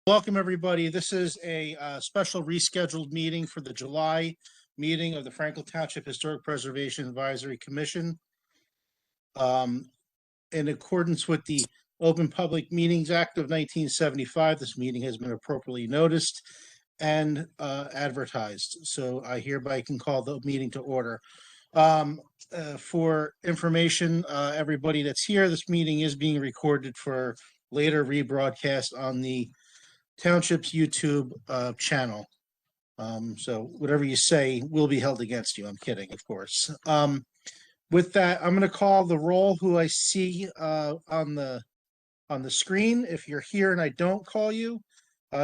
Welcome, everybody. This is a special rescheduled meeting for the July meeting of the Franklin Township Historic Preservation Advisory Commission. In accordance with the Open Public Meetings Act of 1975, this meeting has been appropriately noticed and advertised. So I hereby can call the meeting to order. For information, everybody that's here, this meeting is being recorded for later rebroadcast on the Township's YouTube channel. So whatever you say will be held against you. I'm kidding, of course. With that, I'm going to call the roll who I see on the screen. If you're here and I don't call you,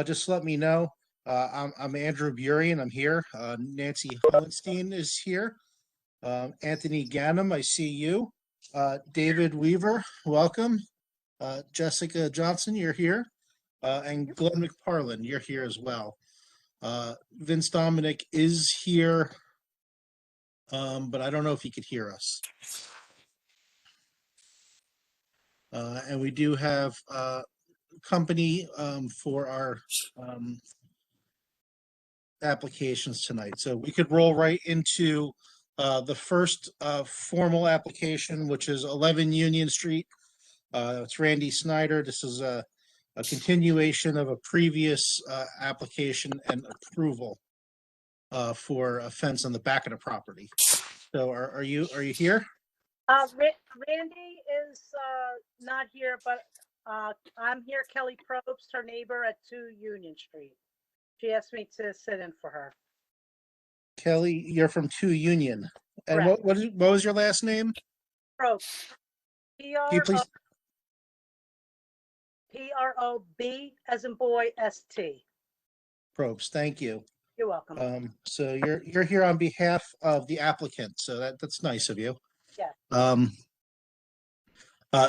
just let me know. I'm Andrew Burey, I'm here. Nancy Hohenstein is here. Anthony Gannum, I see you. David Weaver, welcome. Jessica Johnson, you're here. And Glenn McParlin, you're here as well. Vince Dominic is here, but I don't know if he could hear us. And we do have company for our applications tonight. So we could roll right into the first formal application, which is 11 Union Street. It's Randy Snyder. This is a continuation of a previous application and approval for a fence on the back of the property. So are you here? Randy is not here, but I'm here. Kelly Probst, her neighbor at 2 Union Street. She asked me to sit in for her. Kelly, you're from 2 Union. And what was your last name? Probst. Can you please? P-R-O-B as in boy, S-T. Probst, thank you. You're welcome. So you're here on behalf of the applicant, so that's nice of you. Yeah.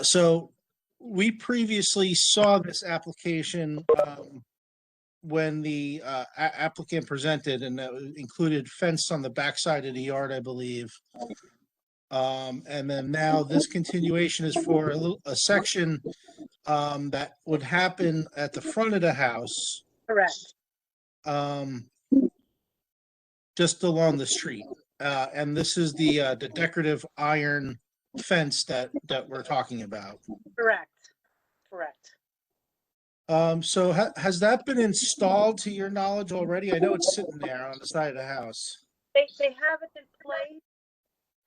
So we previously saw this application when the applicant presented, and that included fence on the backside of the yard, I believe. And then now this continuation is for a section that would happen at the front of the house. Correct. Just along the street. And this is the decorative iron fence that we're talking about. Correct. So has that been installed to your knowledge already? I know it's sitting there on the side of the house. They have it in place,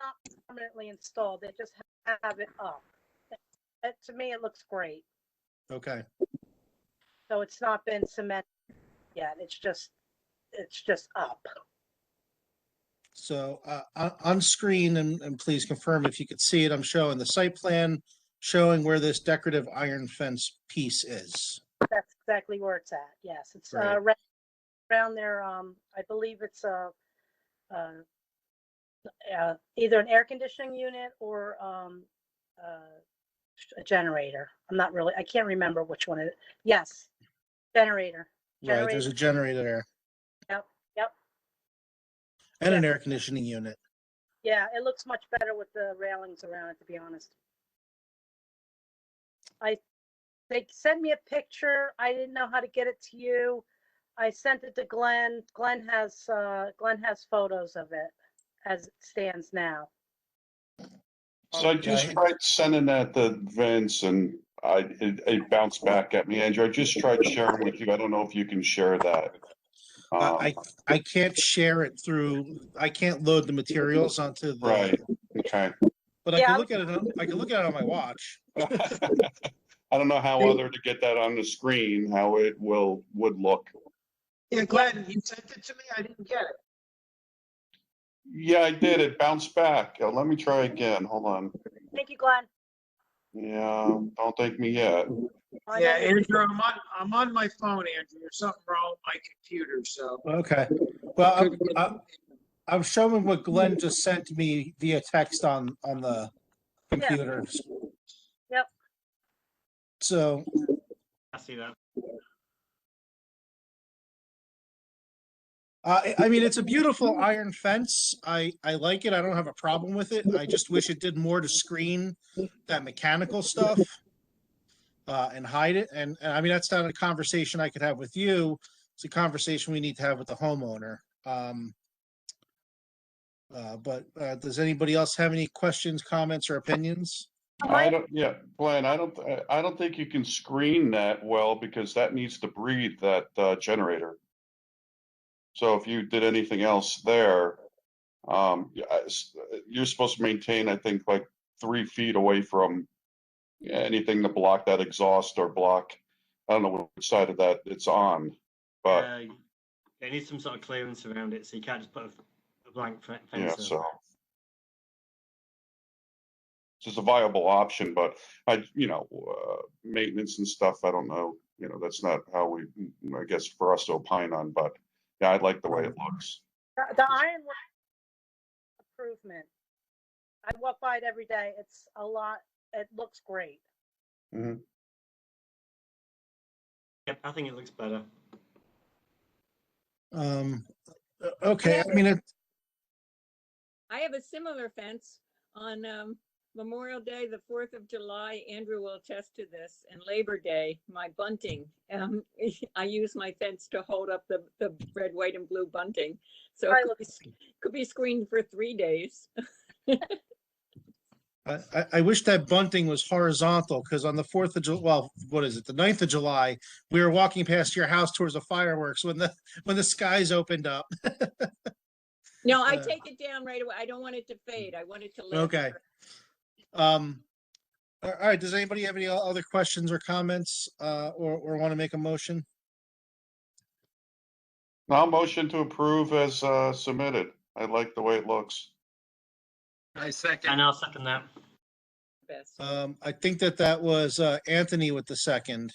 not permanently installed. They just have it up. To me, it looks great. Okay. So it's not been cemented yet. It's just up. So on screen, and please confirm if you could see it, I'm showing the site plan showing where this decorative iron fence piece is. That's exactly where it's at. Yes, it's right around there. I believe it's either an air conditioning unit or a generator. I can't remember which one it is. Yes, generator. Right, there's a generator there. Yep. And an air conditioning unit. Yeah, it looks much better with the railings around it, to be honest. They sent me a picture. I didn't know how to get it to you. I sent it to Glenn. Glenn has photos of it as it stands now. So I just tried sending that to Vince, and it bounced back at me. Andrew, I just tried sharing with you. I don't know if you can share that. I can't share it I can't load the materials onto the. Right. Okay. But I can look at it. I can look at it on my watch. I don't know how other to get that on the screen, how it would look. Yeah, Glenn, you sent it to me. I didn't get it. Yeah, I did. It bounced back. Let me try again. Hold on. Thank you, Glenn. Yeah, don't thank me yet. Yeah, Andrew, I'm on my phone, Andrew. There's something wrong with my computer, so. Okay. Well, I'm showing what Glenn just sent me via text on the computer. Yep. So. I see that. I mean, it's a beautiful iron fence. I like it. I don't have a problem with it. I just wish it did more to screen that mechanical stuff. and hide it. And I mean, that's not a conversation I could have with you. It's a conversation we need to have with the homeowner. But does anybody else have any questions, comments, or opinions? I don't, yeah, Glenn, I don't think you can screen that well because that needs to breathe, that generator. So if you did anything else there, yeah, you're supposed to maintain, I think, like 3 feet away from anything to block that exhaust or block, I don't know which side of that it's on, but it needs some sort of clearance around it, so you can't just put a blank fence yeah, up. so. It's a viable option, but maintenance and stuff, I don't know, that's not how we, I guess, for us to opine on, but yeah, I like the way it looks. The ironwork improvement. I walk by it every day. It's a lot. It looks great. Mhm. Yep, I think it looks better. Okay, I mean, I have a similar fence on Memorial Day, the 4th of July. Andrew will attest to this, and Labor Day, my bunting. I use my fence to hold up the red, white, and blue bunting. So Right, it could be screened for 3 days. I wish that bunting was horizontal because on the 4th of July, well, what is it? The 9th of July, we were walking past your house towards the fireworks when the skies opened up. No, I Uh, take it down right away. I don't want it to fade. I want it to live. Okay. All right. Does anybody have any other questions or comments, or want to make a motion? Now motion to approve as submitted. I like the way it looks. I second. And I'll second that. Best. I think that was Anthony with the second.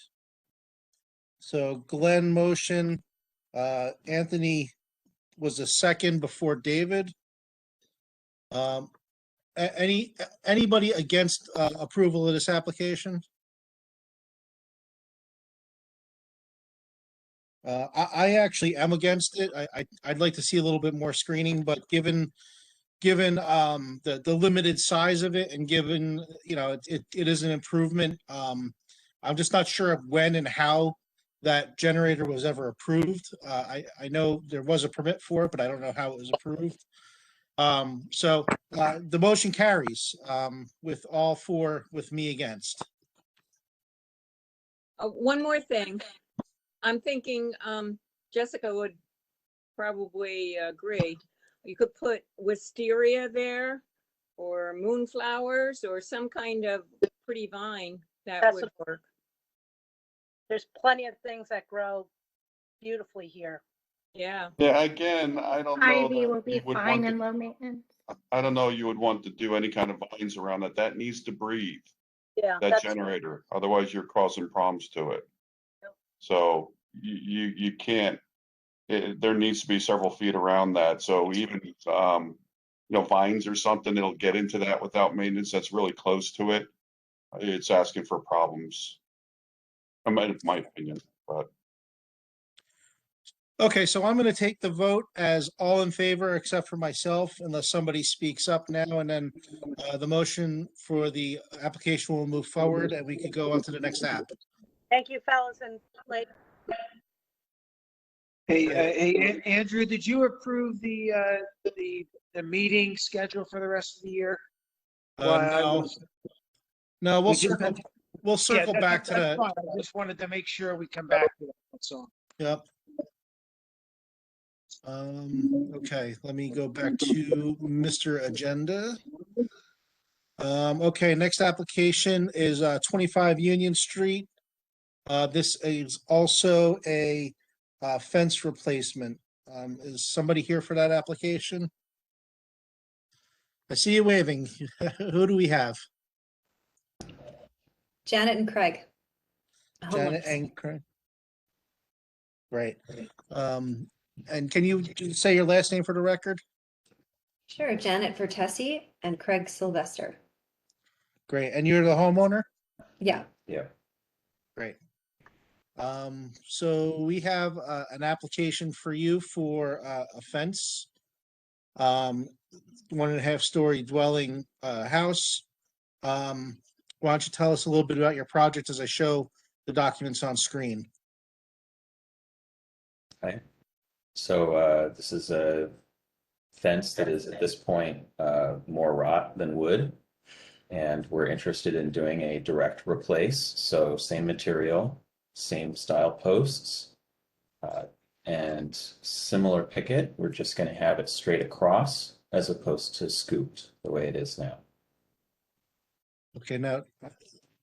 So Glenn motion, Anthony was the second before David. Anybody against approval of this application? I actually am against it. I'd like to see a little bit more screening, but given the limited size of it and given, it is an improvement, I'm just not sure of when and how that generator was ever approved. I know there was a permit for it, but I don't know how it was approved. So the motion carries with all four with me against. One more thing. I'm thinking Jessica would probably agree. You could put wisteria there or moonflowers or some kind of pretty vine that That's would work. There's plenty of things that grow beautifully here. Yeah. Yeah, again, I don't know Ivy will that be you would fine want and to, low maintenance. I don't know you would want to do any kind of vines around it. That needs to breathe, Yeah, that that's generator. Otherwise you're causing problems to it. Yep. So you can't, there needs to be several feet around that. So even, vines or something, it'll get into that without maintenance. That's really close to it. It's asking for problems. My opinion, but. Okay, so I'm going to take the vote as all in favor except for myself, unless somebody speaks up now, and then the motion for the application will move forward and we could go on to the next app. Thank you, fellas and ladies. Hey, Andrew, did you approve the meeting schedule for the rest of the year? No, no, We just had- we'll circle Yeah, back to that's that. fine. I just wanted to make sure we come back to that. That's all. Yep. Okay, let me go back to Mr. Agenda. Okay, next application is 25 Union Street. This is also a fence replacement. Is somebody here for that application? I see you waving. Who do we have? Janet and Craig. Janet and Craig. Great. And can you say your last name for the record? Sure, Janet Vertesi and Craig Sylvester. Great. And you're the homeowner? Yeah. Great. So we have an application for you for a fence. 1.5 story dwelling house. why don't you tell us a little bit about your project as I show the documents on screen? Okay. So this is a fence that is at this point more wrought than wood. And we're interested in doing a direct replace. So same material, same style posts, and similar picket. We're just going to have it straight across as opposed to scooped the way it is now. Okay, now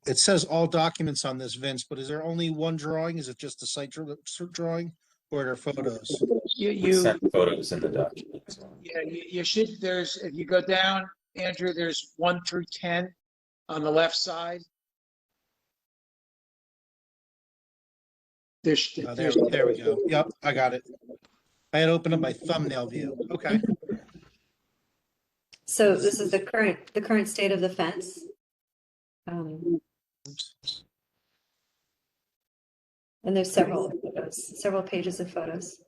it says all documents on this, Vince, but is there only one drawing? Is it just a site drawing or are there photos? We sent photos in the document as well. Yeah, you should, if you go down, Andrew, there's 1 through 10 on the left side. There we go. Yep, I got it. I had opened up my thumbnail view. Okay. So this is the current state of the fence. And there's several pages of photos.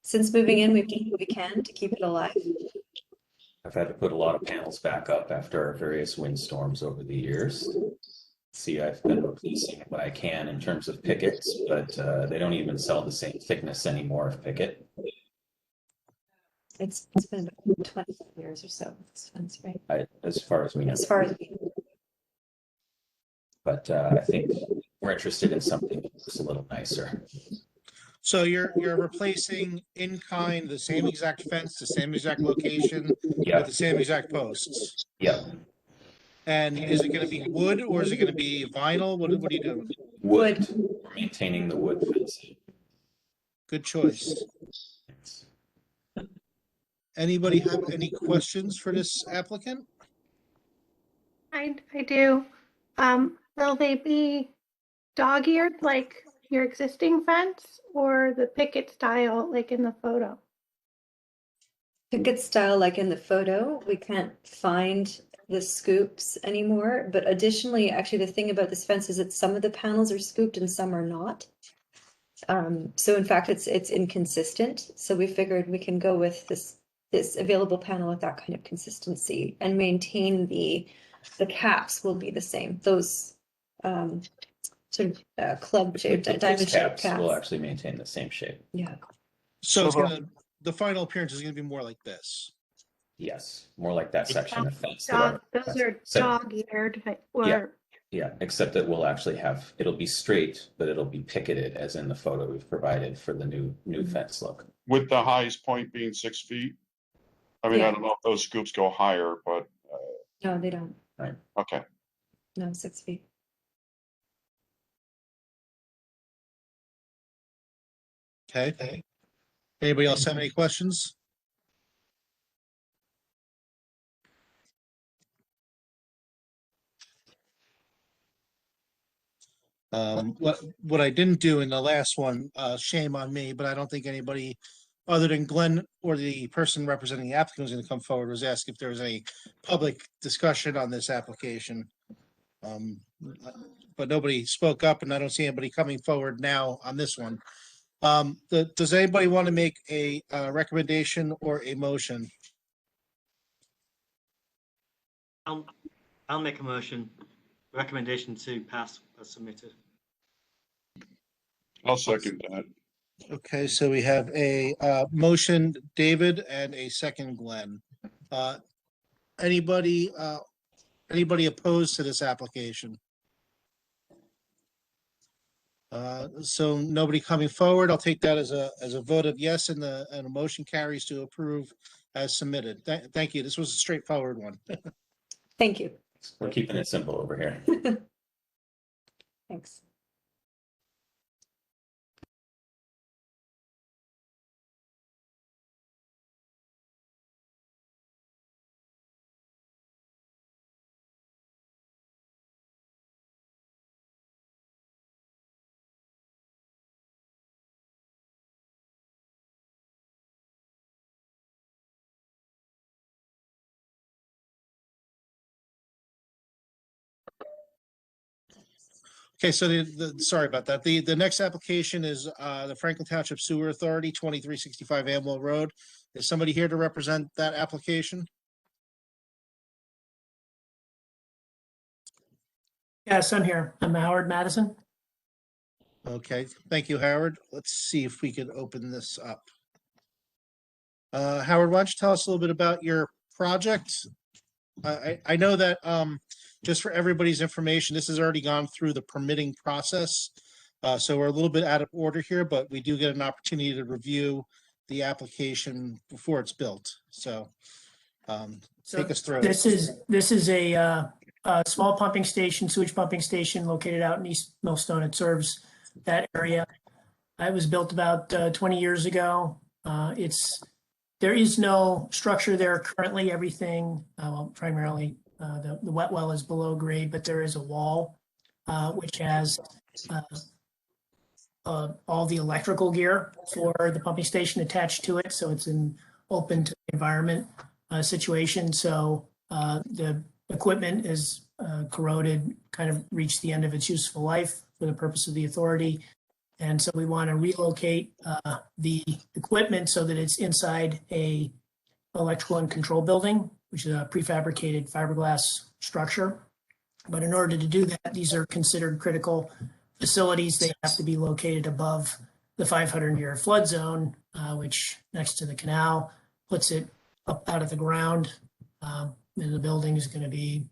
Since moving in, we've done what we can to keep it alive. I've had to put a lot of panels back up after our various windstorms over the years. See, I've been replacing what I can in terms of pickets, but they don't even sell the same thickness anymore of picket. It's been about 20 years or so. This fence, right? As far as we know. As far as we know. But I think we're interested in something that's a little nicer. So you're replacing in kind the same exact fence, the same exact location, Yeah, with the same exact posts. yeah. And is it going to be wood or is it going to be vinyl? What are you doing? Wood. We're maintaining the wood fence. Good choice. Anybody have any questions for this applicant? I do. Will they be dog-eared like your existing fence or the picket style like in the photo? Picket style like in the photo. We can't find the scoops anymore, but additionally, actually the thing about this fence is that some of the panels are scooped and some are not. So in fact, it's inconsistent. So we figured we can go with this available panel with that kind of consistency and maintain the caps will be the same. Those sort of club shaped, diamond shaped caps will caps. actually maintain the same shape. Yeah. So the final appearance is going to be more like this. Yes, more like that section of fence. Those are dog-eared or Yeah, except that we'll actually have, it'll be straight, but it'll be picketed as in the photo we've provided for the new fence look. With the highest point being 6 feet. I mean, Yeah. I don't know if those scoops go higher, but, No, they don't. okay. No, 6 feet. Okay. Anybody else have any questions? What I didn't do in the last one, shame on me, but I don't think anybody other than Glenn or the person representing the applicant was going to come forward, was ask if there was any public discussion on this application. But nobody spoke up and I don't see anybody coming forward now on this one. Does anybody want to make a recommendation or a motion? I'll make a motion, recommendation to pass as submitted. I'll second that. Okay, so we have a motion, David, and a second, Glenn. Anybody opposed to this application? So nobody coming forward. I'll take that as a vote of yes, and a motion carries to approve as submitted. Thank you. This was a straightforward one. Thank you. We're keeping it simple over here. Thanks. Okay, so sorry about that. The next application is the Franklin Township Sewer Authority, 2365 Amwell Road. Is somebody here to represent that application? Yes, I'm here. I'm Howard Madison. Okay, thank you, Howard. Let's see if we could open this up. Howard, why don't you tell us a little bit about your project? I know that, just for everybody's information, this has already gone through the permitting process. So we're a little bit out of order here, but we do get an opportunity to review the application before it's built. So, take us through it. This is a small pumping station, sewage pumping station located out in East Millstone. It serves that area. It was built about 20 years ago. There is no structure there currently. Everything, primarily the wet well is below grade, but there is a wall which has all the electrical gear for the pumping station attached to it. So it's an open to the environment situation. So the equipment is corroded, kind of reached the end of its useful life for the purpose of the authority. And so we want to relocate the equipment so that it's inside a electrical and control building, which is a prefabricated fiberglass structure. But in order to do that, these are considered critical facilities. They have to be located above the 500-year flood zone, which next to the canal puts it up out of the ground. And the building is going to be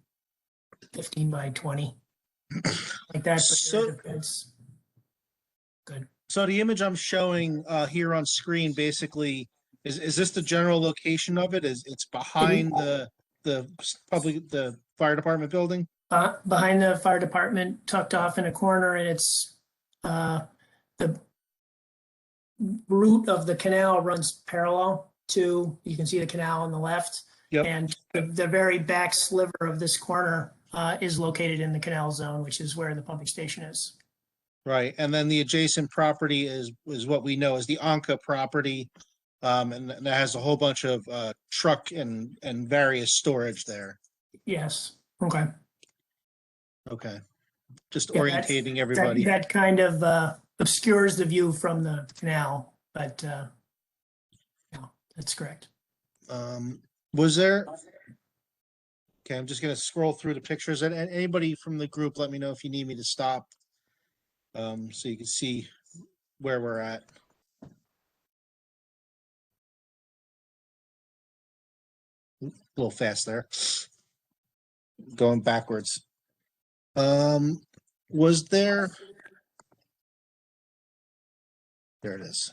15 by 20, like that. So- Good. So the image I'm showing here on screen, basically, is this the general location of it? It's behind the fire department building? Behind the fire department, tucked off in a corner, and it's the route of the canal runs parallel to, you can see the canal on the left. Yep. And the very back sliver of this corner is located in the canal zone, which is where the pumping station is. Right, and then the adjacent property is what we know as the Anka property. And that has a whole bunch of truck and various storage there. Yes, okay. Okay. Just Yeah, that's- orientating everybody. That kind of obscures the view from the canal, but yeah, that's correct. Was there? Okay, I'm just gonna scroll through the pictures, and anybody from the group, let me know if you need me to stop. So you can see where we're at. A little fast there. Going backwards. Was there? There it is.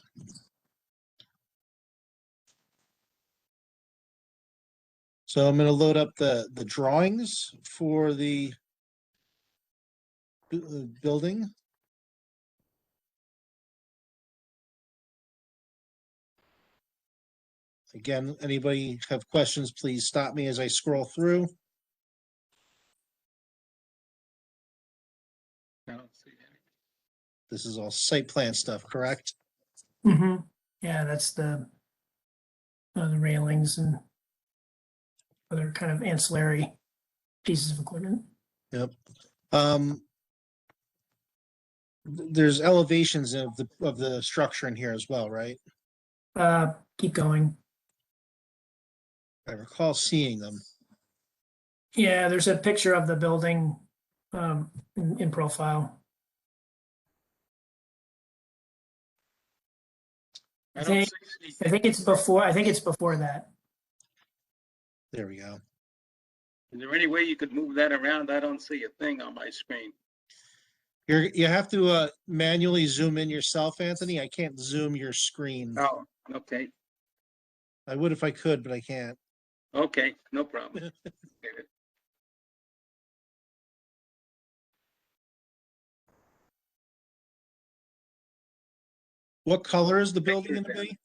So I'm gonna load up the drawings for the building. Again, anybody have questions, please stop me as I scroll through. I don't see any. This is all site plan stuff, correct? Mm-hmm. Yeah, that's the railings and other kind of ancillary pieces of equipment. Yep. There's elevations of the structure in here as well, right? Keep going. I recall seeing them. Yeah, there's a picture of the building in profile. I think- don't see I think it's before that. There we go. Is there any way you could move that around? I don't see a thing on my screen. You have to manually zoom in yourself, Anthony. I can't zoom your screen. Oh, okay, I would if I could, but I can't. okay, no problem. What color is the building going to be?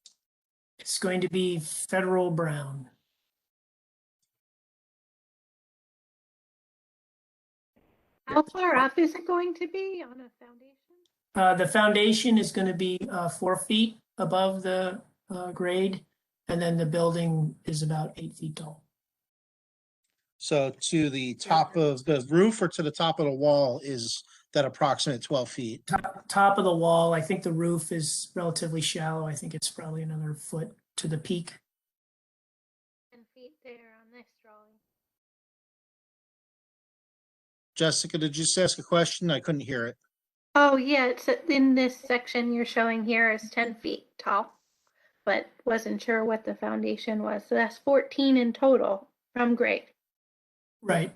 It's going to be federal brown. How far up is it going to be on a foundation? The foundation is going to be 4 feet above the grade, and then the building is about 8 feet tall. So to the top of the roof or to the top of the wall is that approximate 12 feet? Top of the wall, I think the roof is relatively shallow. I think it's probably another foot to the peak. 10 feet there on this drawing. Jessica, did you just ask a question? I couldn't hear it. Oh, yeah, it's in this section you're showing here is 10 feet tall, but wasn't sure what the foundation was. So that's 14 in total from grade. Right.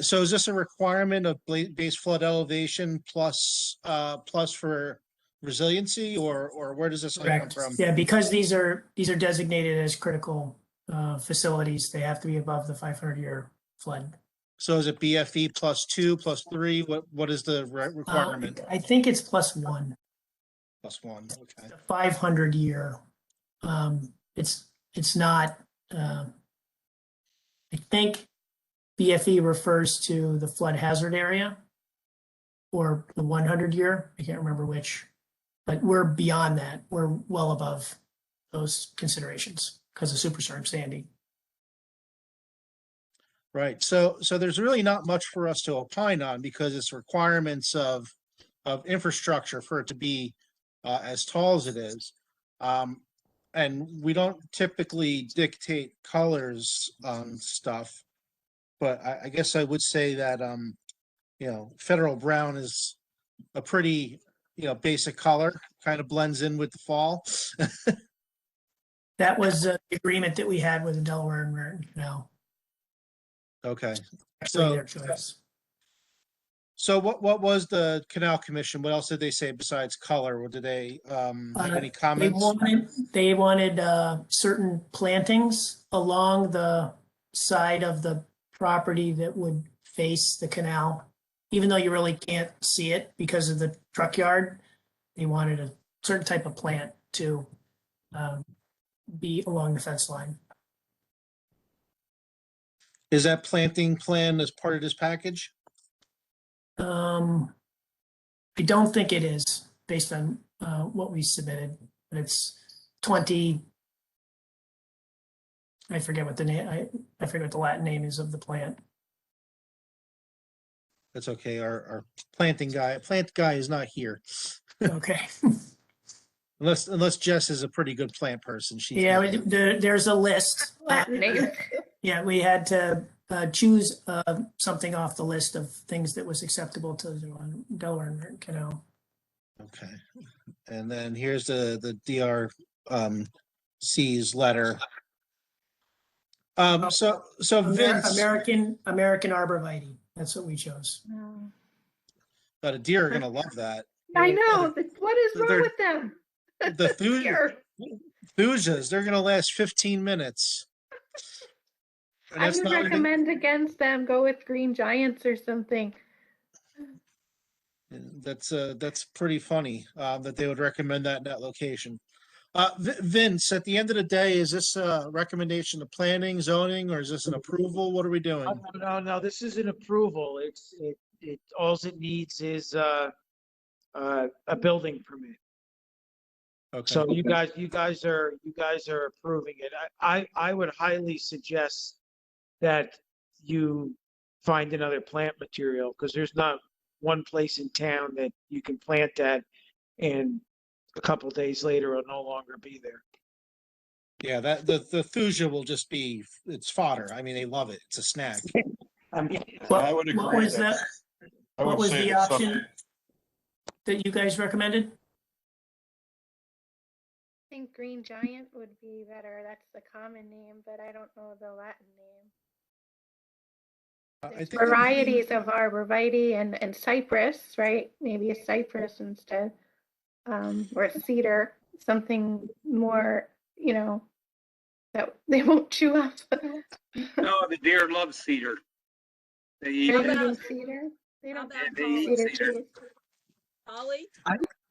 So is this a requirement of base flood elevation plus for resiliency, or where does this only come Correct. from? Yeah, because these are designated as critical facilities, they have to be above the 500-year flood. So is it BFE +2, +3? What is the requirement? I think it's +1. +1, okay. The 500-year. It's not. I think BFE refers to the flood hazard area or the 100-year. I can't remember which, but we're beyond that. We're well above those considerations because of Superstorm Sandy. Right. So there's really not much for us to opine on because it's requirements of infrastructure for it to be as tall as it is. And we don't typically dictate colors on stuff, but I guess I would say that Federal Brown is a pretty basic color, kind of blends in with the fall. That was the agreement that we had with the Delaware and Raritan Canal. Okay. Actually, their choice. So what was the Canal Commission? What else did they say besides color? Or did they have any comments? They wanted certain plantings along the side of the property that would face the canal. Even though you really can't see it because of the truck yard, they wanted a certain type of plant to be along the fence line. Is that planting plan as part of this package? I don't think it is based on what we submitted, but it's 20. I forget what the name. I forget what the Latin name is of the plant. That's okay. Our plant guy is not here. Okay. Unless Jess is a pretty good plant person. There's a list. Latin name. Yeah, we had to choose something off the list of things that was acceptable to the Delaware and Raritan Canal. Okay. And then here's the DRC's letter. So Vince, American Arborvitae. That's what we chose. but a deer are gonna love that. I know. What is wrong with them? The thujas, they're gonna last 15 minutes. And I that's would not even- recommend against them. Go with green giants or something. That's pretty funny that they would recommend that in that location. Vince, at the end of the day, is this a recommendation to planning, zoning, or is this an approval? What are we doing? No, this is an approval. All it needs is a building permit. Okay. So you guys are approving it. I would highly suggest that you find another plant material because there's not one place in town that you can plant that and a couple of days later it'll no longer be there. Yeah, that the thuja will just be it's fodder. I mean, they love it. It's a snack. I would agree. What was that. I What would was say the it's option that you guys recommended? I think green giant would be better. That's the common name, but I don't know the Latin name. I There's think varieties of arborvitae and cypress, right? Maybe a cypress instead, or a cedar, something more, that they won't chew up. No, the deer love cedar. They eat They're it. eating cedar. They How don't about They eat cedar cedar. trees. Holly?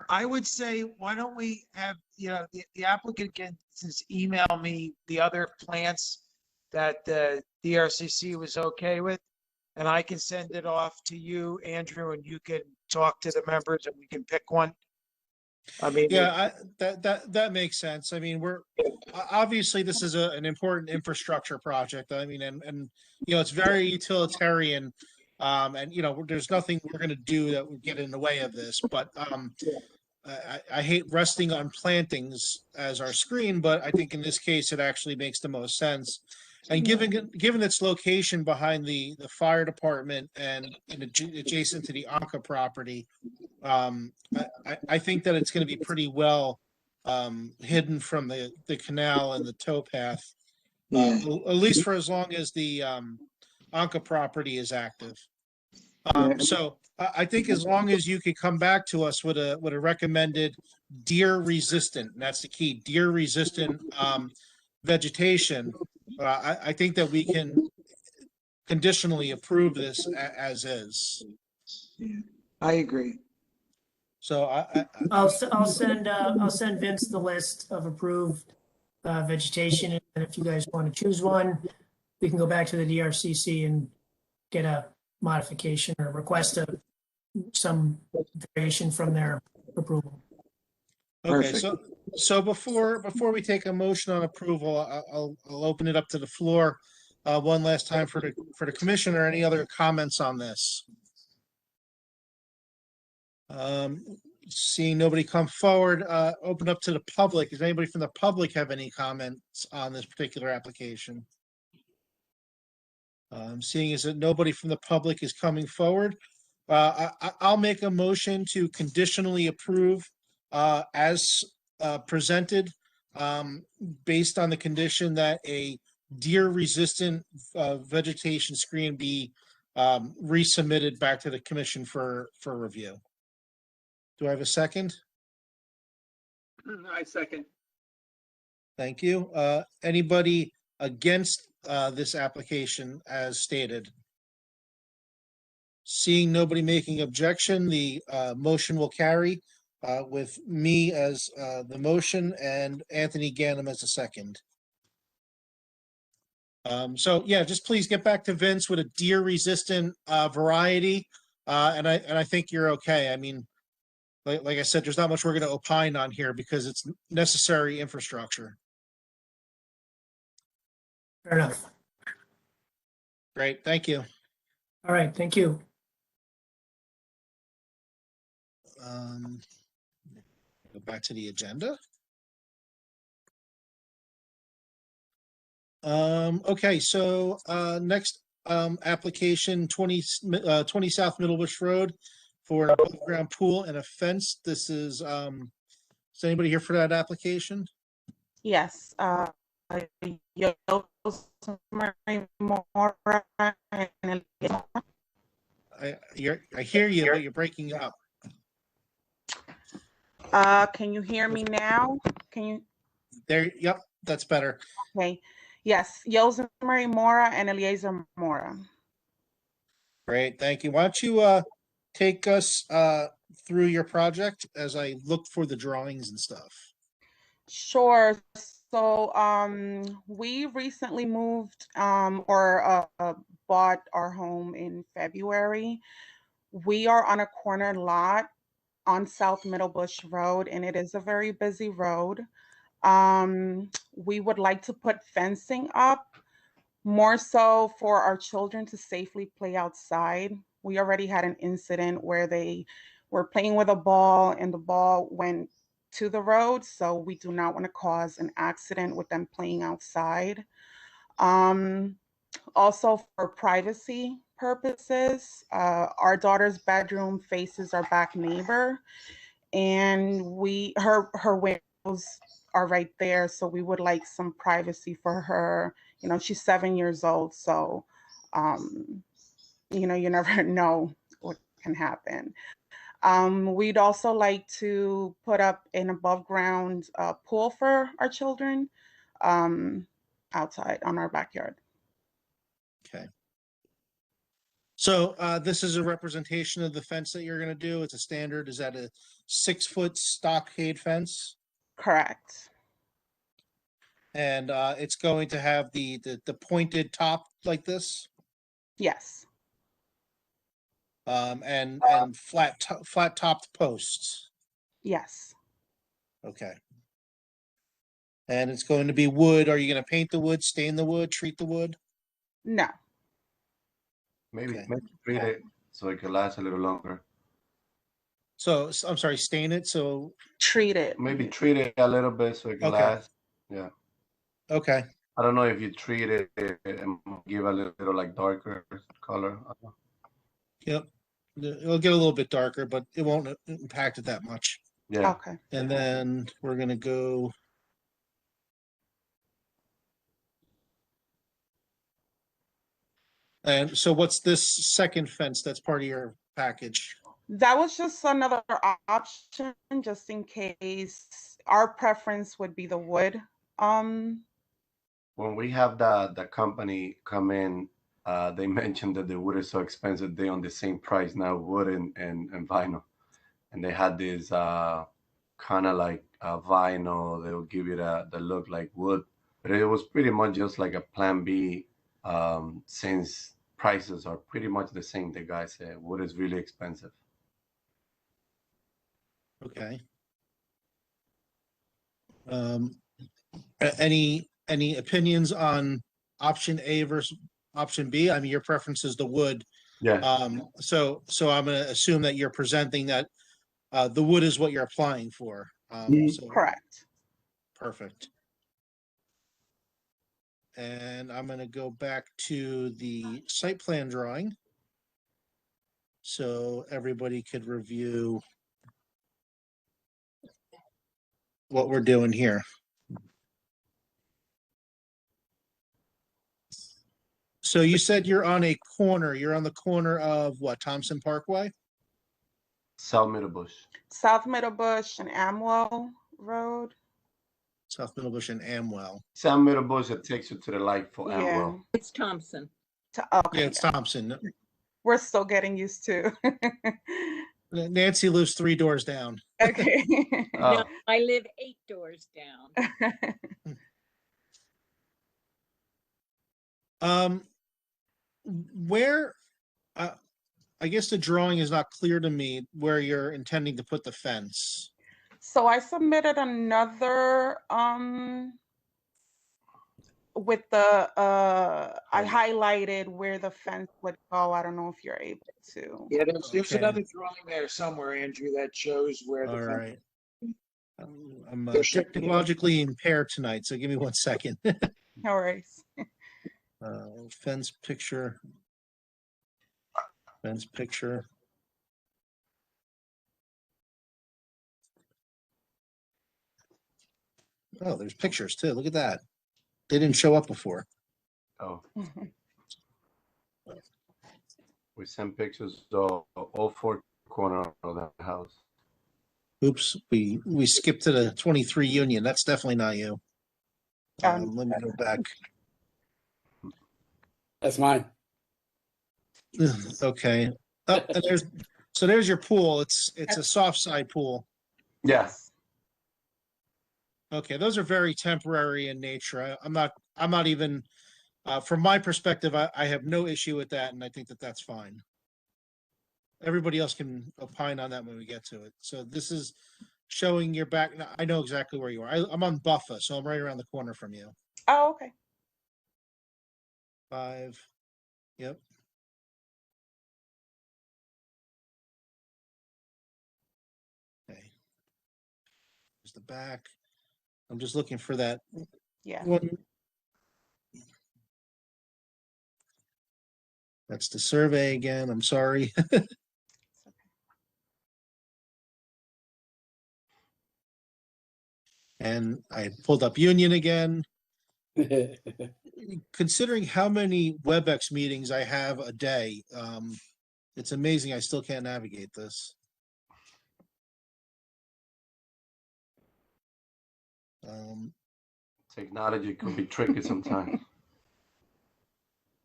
I would say, why don't we have, the applicant can just email me the other plants that the DRCC was okay with, and I can send it off to you, Andrew, and you can talk to the members and we can pick one. I mean, Yeah, that makes sense. I mean, obviously this is an important infrastructure project. I mean, and it's very utilitarian. And there's nothing we're going to do that would get in the way of this. But I hate resting on plantings as our screen, but I think in this case it actually makes the most sense. And given its location behind the fire department and adjacent to the Anka property, I think that it's going to be pretty well hidden from the canal and the towpath, Yeah. at least for as long as the Anka property is active. Yeah. So I think as long as you could come back to us with a recommended deer resistant, and that's the key, deer resistant vegetation, I think that we can conditionally approve this as is. Yeah, I agree. So I'll send Vince the list of approved vegetation, and if you guys want to choose one, we can go back to the DRCC and get a modification or request some variation from their approval. Okay, Perfect. so before we take a motion on approval, I'll open it up to the floor one last time for the commissioner. Any other comments on this? Seeing nobody come forward, open up to the public. Does anybody from the public have any comments on this particular application? Seeing as that nobody from the public is coming forward, I'll make a motion to conditionally approve as presented, based on the condition that a deer-resistant vegetation screen be resubmitted back to the commission for review. Do I have a second? I second. Thank you. Anybody against this application as stated? Seeing nobody making objection, the motion will carry with me as the motion and Anthony Ganem as the second. So yeah, just please get back to Vince with a deer resistant variety. And I think you're okay. I mean, like I said, there's not much we're going to opine on here because it's necessary infrastructure. Fair enough. Great, thank you. All right, thank you. Go back to the agenda. Okay, so next application 20 South Middlebush Road for an above ground pool and a fence. This is anybody here for that application? Yes, I hear you, but you're breaking up. can you hear me now? Can you? There, yep, that's better. Okay. Yes, Yosemite Mora and Eliezer Mora. Great, thank you. Why don't you take us through your project as I look for the drawings and stuff? Sure. So we recently moved or bought our home in February. We are on a corner lot on South Middlebush Road, and it is a very busy road. We would like to put fencing up, more so for our children to safely play outside. We already had an incident where they were playing with a ball and the ball went to the road, so we do not want to cause an accident with them playing outside. Also for privacy purposes, our daughter's bedroom faces our back neighbor, and her windows are right there, so we would like some privacy for her. You know, she's 7 years old, so you know, you never know what can happen. We'd also like to put up an above ground pool for our children outside on our backyard. Okay. So this is a representation of the fence that you're going to do. It's a standard. Is that a 6-foot stockade fence? Correct. And it's going to have the pointed top like this? Yes. And flat topped posts? Yes. Okay. And it's going to be wood. Are you going to paint the wood, stain the wood, treat the wood? No. Maybe Okay. treat it so it can last a little longer. So I'm sorry, stain it. So Treat it. Maybe treat it a little bit so it can Okay. last. Yeah. Okay. I don't know if you treat it and give a little like darker color. Yep. It'll get a little bit darker, but it won't impact it that much. Yeah. Okay. And then we're gonna go. And so what's this second fence that's part of your package? That was just another option, just in case. Our preference would be the wood. When we have the company come in, they mentioned that the wood is so expensive. They on the same price now, wood and vinyl, and they had this kind of like vinyl. They will give you the look like wood, but it was pretty much just like a plan B. Since prices are pretty much the same, the guy said wood is really expensive. Okay. Any opinions on option A versus option B? I mean, your preference is the wood. Yeah. So I'm gonna assume that you're presenting that the wood is what you're applying for. So Correct. perfect. And I'm gonna go back to the site plan drawing. So everybody could review what we're doing here. So you said you're on a corner. You're on the corner of what, Thompson Parkway? South Middlebush. South Middlebush and Amwell Road. South Middlebush and Amwell. South Middlebush, it takes you to the light for Yeah. Amwell. It's Thompson. Okay. Yeah, it's Thompson. We're still getting used to. Nancy lives 3 doors down. Okay. No, I live 8 doors down. Where, I guess the drawing is not clear to me where you're intending to put the fence. So I submitted another with the I highlighted where the fence would go. I don't know if you're able to. Yeah, there's Okay. another drawing there somewhere, Andrew, that shows where the All fence. right. I'm There should be. technologically impaired tonight, so give me 1 second. No worries. Fence picture. Fence picture. Oh, there's pictures too. Look at that. They didn't show up before. Oh. We sent pictures of all 4 corners of that house. Oops, we skipped to the 23 Union. That's definitely not you. Let me go back. That's mine. Okay. Oh, and there's your pool. It's a soft side pool. Yes. Okay, those are very temporary in nature. I'm not even from my perspective, I have no issue with that, and I think that that's fine. Everybody else can opine on that when we get to it. So this is showing your back. I know exactly where you are. I'm on Buffa, so I'm right around the corner from you. Oh, okay. 5. Yep. Okay. There's the back. I'm just looking for that Yeah. one. That's the survey again. I'm sorry. And I pulled up Union again. Considering how many WebEx meetings I have a day, it's amazing I still can't navigate this. Technology could be tricky sometimes.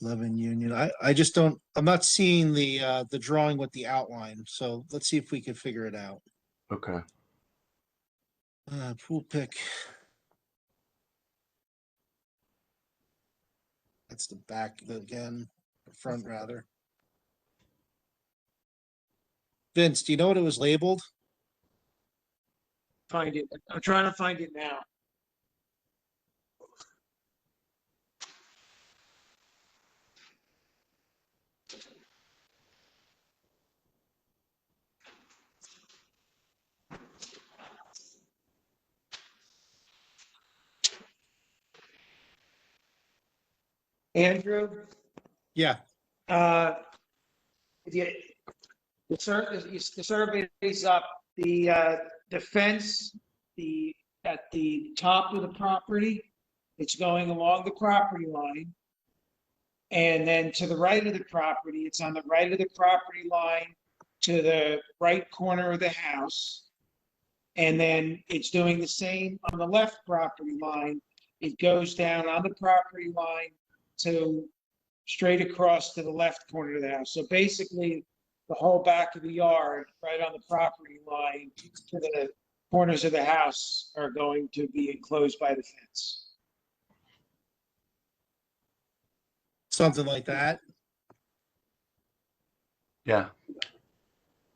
11 Union. I just don't. I'm not seeing the drawing with the outline. So let's see if we can figure it out. Okay. Pool pick. That's the back again, the front rather. Vince, do you know what it was labeled? Find it. I'm trying to find it now. Andrew, Yeah, uh, the survey is up. The fence, at the top of the property, it's going along the property line. And then to the right of the property, it's on the right of the property line to the right corner of the house. And then it's doing the same on the left property line. It goes down on the property line to straight across to the left corner of the house. So basically, the whole back of the yard, right on the property line to the corners of the house are going to be enclosed by the fence. something like that. Yeah.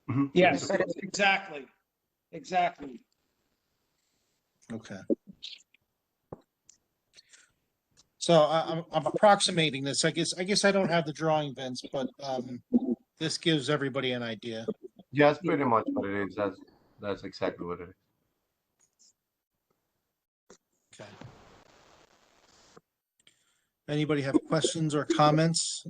Mhm. Yes, exactly. Exactly. Okay. So I'm approximating this. I guess I don't have the drawing, Vince, but this gives everybody an idea. Yeah, that's pretty much what it is. That's exactly what it is. Okay. Anybody have questions or comments?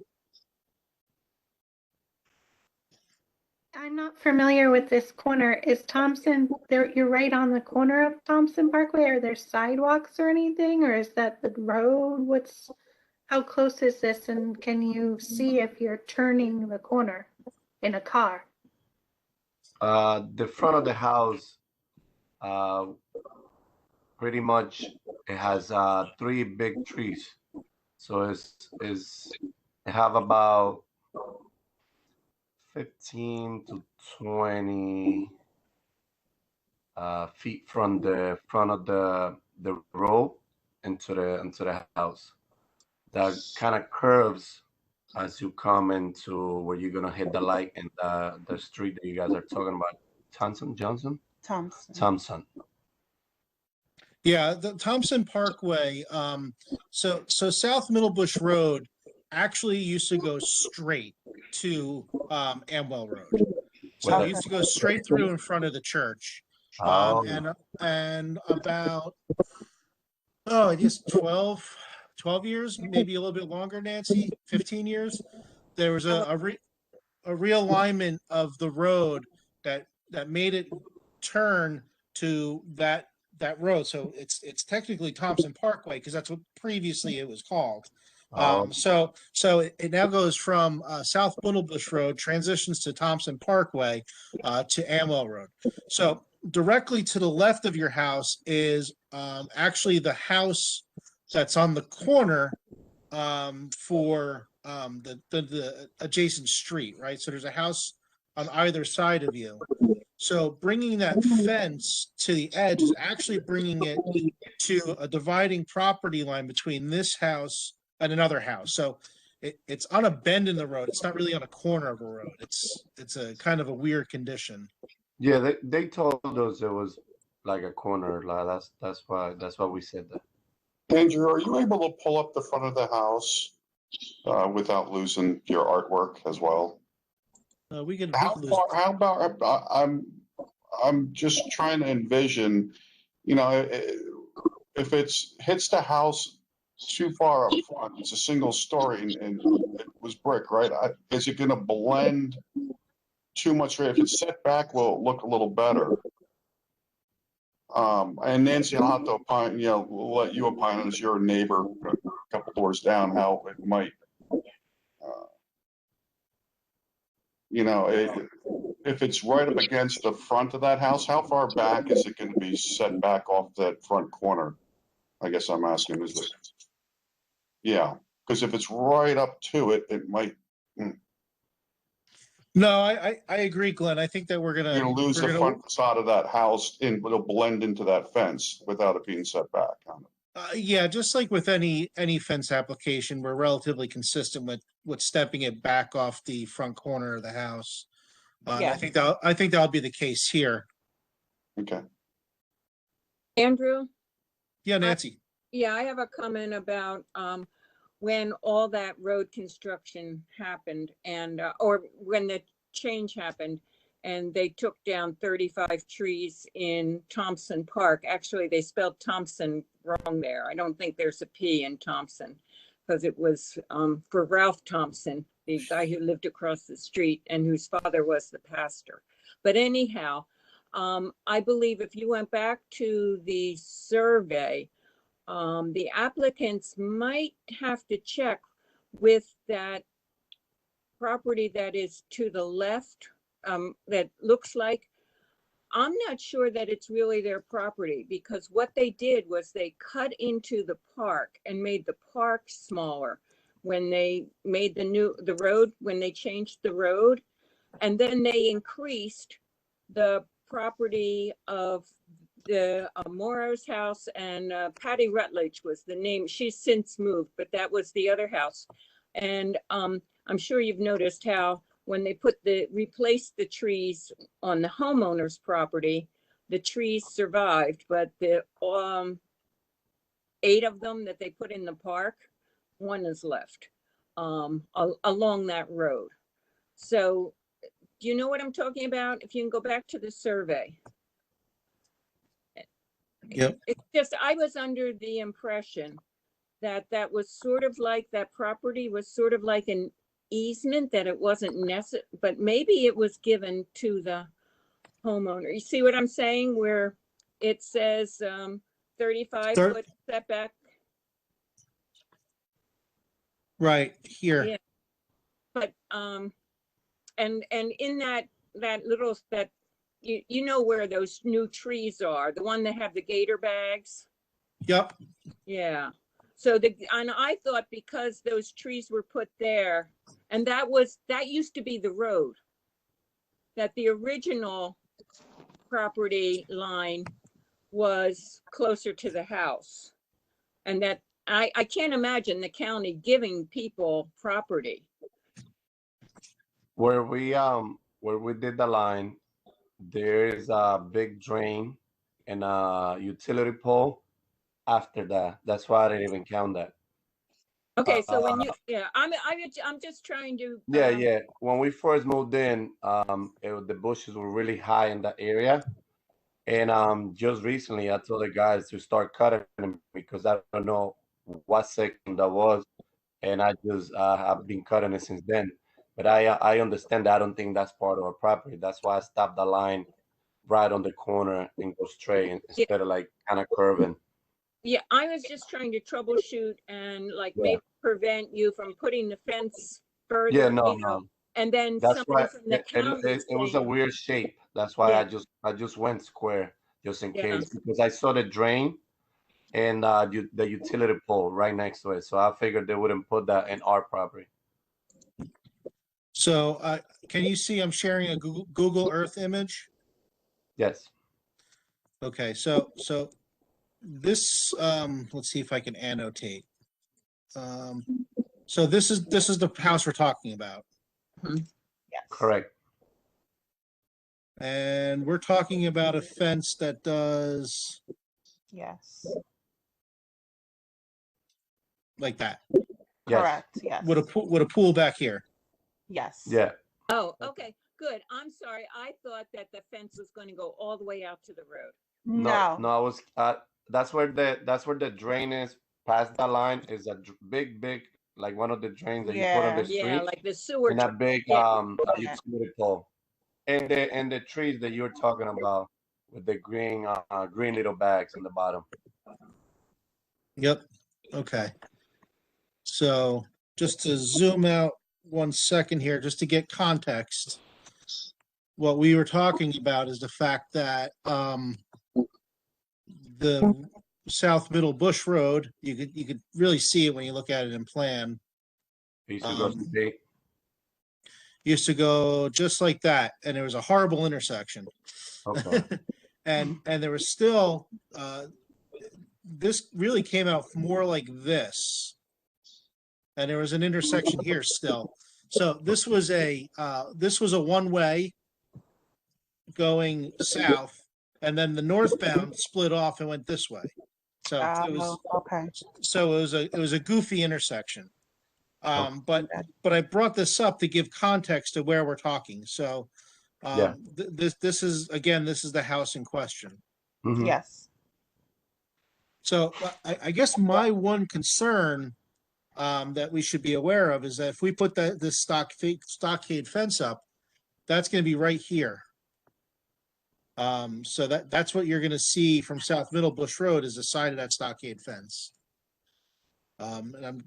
I'm not familiar with this corner. Is Thompson there? You're right on the corner of Thompson Parkway. Are there sidewalks or anything, or is that the road? How close is this? And can you see if you're turning the corner in a car? The front of the house, pretty much it has 3 big trees. So it have about 15 to 20 feet from the front of the road into the house. That kind of curves as you come into where you're gonna hit the light in the street that you guys are talking about. Thompson. Yeah, the Thompson Parkway. So South Middlebush Road actually used to go straight to Amwell Road. So it used to go straight through in front of the church. Oh. And about I guess 12 years, maybe a little bit longer, Nancy, 15 years. There was a realignment of the road that made it turn to that road. So it's technically Thompson Parkway because that's what previously it was called. So it now goes from South Middlebush Road, transitions to Thompson Parkway to Amwell Road. So directly to the left of your house is actually the house that's on the corner for the adjacent street, right? So there's a house on either side of you. So bringing that fence to the edge is actually bringing it to a dividing property line between this house and another house. So it's on a bend in the road. It's not really on a corner of a road. It's a kind of a weird condition. Yeah, they told us it was like a corner. Like that's why we said that. Andrew, are you able to pull up the front of the house without losing your artwork as well? We can How lose. far? How about? I'm just trying to envision. You know, if it's hits the house too far up front, it's a single story and it was brick, right? Is it going to blend too much? If it's set back, will it look a little better? And Nancy, I'll have to opine, we'll let you opine as your neighbor a couple doors down, how it might, if it's right up against the front of that house, how far back is it going to be set back off that front corner? I guess I'm asking, is it? Yeah, because if it's right up to it, it might. No, I agree, Glenn. I think that we're You're gonna lose the front facade of that house and it'll blend into that fence without it being set back. Yeah, just like with any fence application, we're relatively consistent with stepping it back off the front corner of the house. Yeah. I think that'll be the case here. Okay. Andrew? Yeah, Nancy. I have a comment about when all that road construction happened and or when the change happened and they took down 35 trees in Thompson Park. Actually, they spelled Thompson wrong there. I don't think there's a P in Thompson. because it was for Ralph Thompson, the guy who lived across the street and whose father was the pastor. But anyhow, I believe if you went back to the survey, the applicants might have to check with that property that is to the left, that looks like, I'm not sure that it's really their property, because what they did was they cut into the park and made the park smaller when they made the road, when they changed the road. And then they increased the property of the Morrow's house, and Patty Rutledge was the name. She's since moved, but that was the other house. And I'm sure you've noticed how when they replaced the trees on the homeowner's property, the trees survived, but the 8 of them that they put in the park, 1 is left along that road. So do you know what I'm talking about? If you can go back to the survey. Yep. It's just, I was under the impression that that was sort of like, that property was sort of like an easement, that it wasn't necessary, but maybe it was given to the homeowner. You see what I'm saying? Where it says 35-foot setback. Right here. Yeah. But and in that little, that you know where those new trees are, the one that have the gator bags. Yep. Yeah. So and I thought because those trees were put there, and that used to be the road, that the original property line was closer to the house, and that I can't imagine the county giving people property. Where we did the line, there is a big drain and a utility pole after that. That's why I didn't even count that. Okay, so when you, I'm just trying to. Yeah. When we first moved in, the bushes were really high in that area, and just recently I told the guys to start cutting them because I don't know what section that was, and I just have been cutting it since then. But I understand that I don't think that's part of our property. That's why I stopped the line right on the corner and go straight instead of like kind of curving. Yeah, I was just trying to troubleshoot and like maybe prevent you from putting the fence further. Yeah, no. And then That's somebody why from the county. it was a weird shape. That's why I just went square just in case, because I saw the drain and the utility pole right next to it. So I figured they wouldn't put that in our property. So can you see I'm sharing a Google Earth image? Yes. Okay, so this let's see if I can annotate. So this is the house we're talking about. Yes. Correct. And we're talking about a fence that does Yes. like that. Correct. Yes. With a pool back here. Yes. Yeah. Oh, okay, good. I'm sorry. I thought that the fence was going to go all the way out to the road. No, I was that's where the drain is. Past the line is a big like one of the drains that you put on the street. Yeah, like the sewer. And a big utility pole. And the trees that you're talking about with the green little bags on the bottom. Yep. Okay. So just to zoom out 1 second here, just to get context, what we were talking about is the fact that the South Middle Bush Road, you could really see it when you look at it in plan. Used to go just like that, and it was a horrible intersection. Okay. and there was still this really came out more like this, and there was an intersection here still. So this was a one-way going south, and then the northbound split off and went this way. So it was okay. So it was a goofy intersection. But I brought this up to give context to where we're talking. So this is the house in question. Mm-hmm. Yes. So I guess my one concern that we should be aware of is that if we put this stockade fence up, that's gonna be right here. So that's what you're gonna see from South Middle Bush Road is the side of that stockade fence. And I'm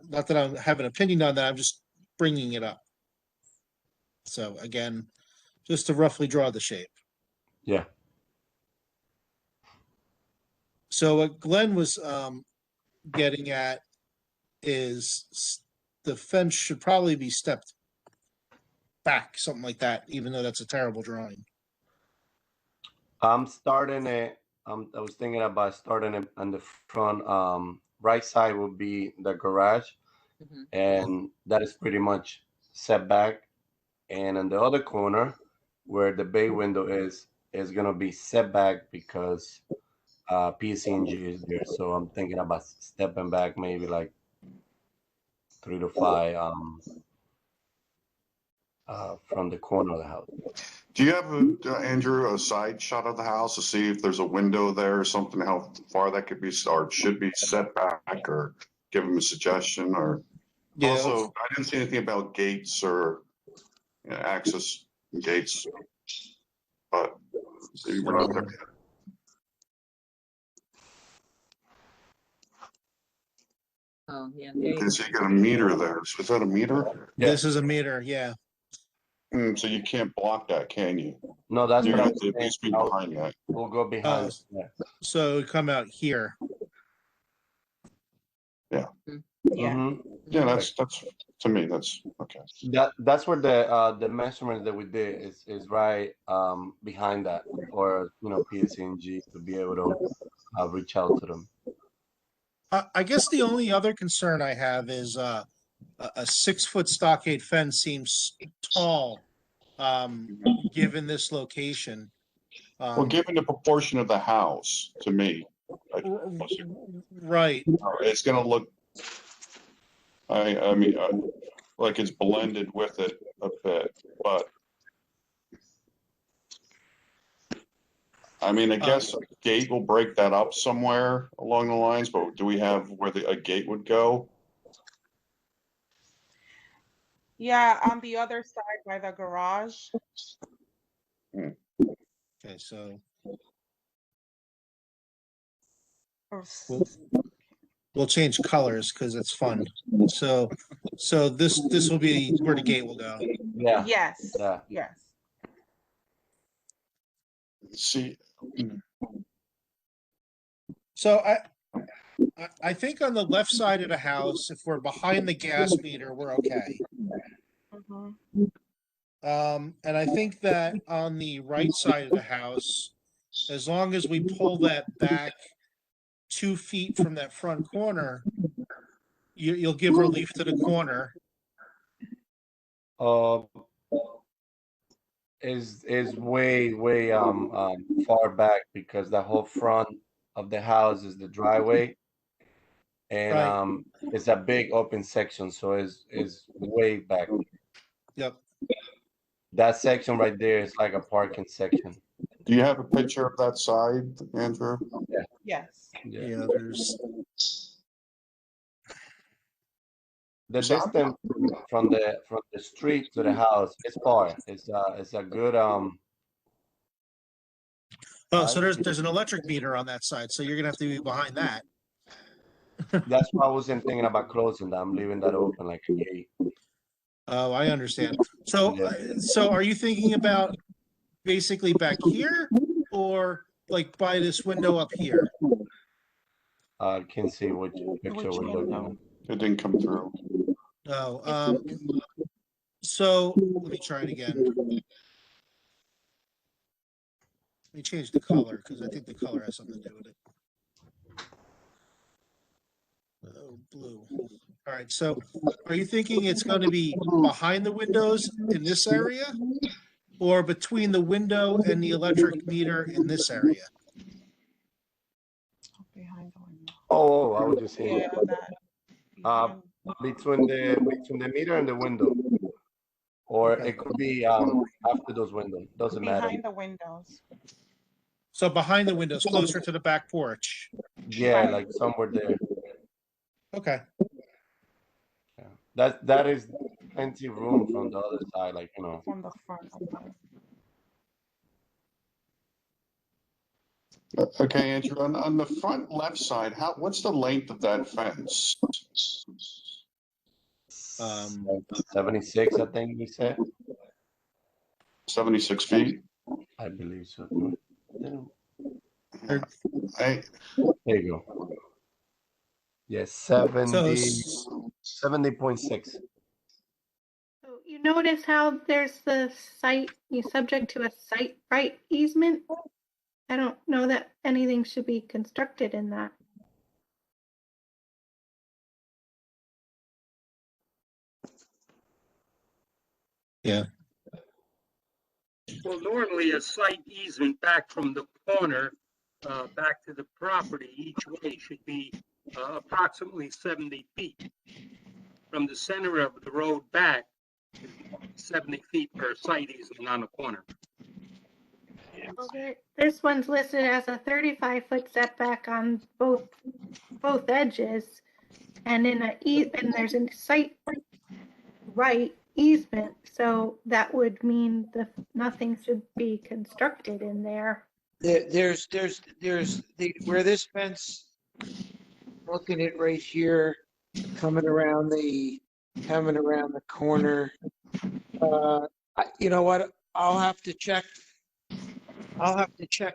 not that I have an opinion on that, I'm just bringing it up. So again, just to roughly draw the shape. Yeah. So what Glenn was getting at is the fence should probably be stepped back, something like that, even though that's a terrible drawing. I'm starting it. I was thinking about starting it on the front. Right side would be the garage, and that is pretty much set back. And on the other corner, where the bay window is gonna be set back because PCNG is there. So I'm thinking about stepping back maybe like 3 to 5 from the corner of the house. Do you have, Andrew, a side shot of the house to see if there's a window there or something, how far that could be, or should be set back, or give them a suggestion, or? Yeah, Also, I didn't see anything about gates or access gates, but we're not there yet. Oh, yeah. There you Okay, so you got a meter there. So is that a meter? This is a meter, yeah. So you can't block that, can you? No, that's You what I have was to at saying. least be behind that. We'll go behind. Yeah. So come out here. Yeah. Yeah. Mhm. Yeah, that's to me, that's okay. That's where the measurements that we did is right behind that for PSNG to be able to reach out to them. I guess the only other concern I have is a 6-foot stockade fence seems tall, given this location. Well, given the proportion of the house, to me, Right. it's gonna look. I mean, like it's blended with it a bit, but I mean, I guess a gate will break that up somewhere along the lines. But do we have where a gate would go? Yeah, on the other side by the garage. Okay, so we'll change colors because it's fun. So this will be where the gate will go. Yeah. Yes. Yeah. Yes. See, So I think on the left side of the house, if we're behind the gas meter, we're okay. And I think that on the right side of the house, as long as we pull that back 2 feet from that front corner, you'll give relief to the corner. Is way far back because the whole front of the house is the driveway, and Right. it's a big open section, so is way back. Yep. That section right there is like a parking section. do you have a picture of that side, Andrew? Yeah. Yes. Yeah, there's The distance from the street to the house is far. It's a good oh, so there's an electric meter on that side, so you're gonna have to be behind that. That's why I wasn't thinking about closing that. I'm leaving that open like a gate. Oh, I understand. So are you thinking about basically back here or like by this window up here? I can see which picture we're looking at. It didn't come through. No. So let me try it again. Let me change the color because I think the color has something to do with it. Oh, blue. All right. So are you thinking it's going to be behind the windows in this area or between the window and the electric meter in this area? Behind the window. Oh, I was just saying. Yeah, that. Between the meter and the window, or Okay. it could be after those windows. Doesn't matter. Behind the windows. So behind the windows, closer to the back porch. Yeah, Right. like somewhere there. Okay. that is plenty room from the other side, like, From the front, okay. Okay, Andrew, on the front left side, what's the length of that fence? 76, I think he said. 76 feet? I believe so. I, There you go. Yes, So 70.6. So you notice how there's the site, you subject to a site right easement? I don't know that anything should be constructed in that. yeah, Well, normally a site easement back from the corner, back to the property each way should be approximately 70 feet. From the center of the road back, 70 feet per site easement on the corner. Well, this one's listed as a 35-foot setback on both edges, and and there's a site right easement, so that would mean nothing should be constructed in there. There's where this fence, looking at right here, coming around the corner. You know what? I'll have to check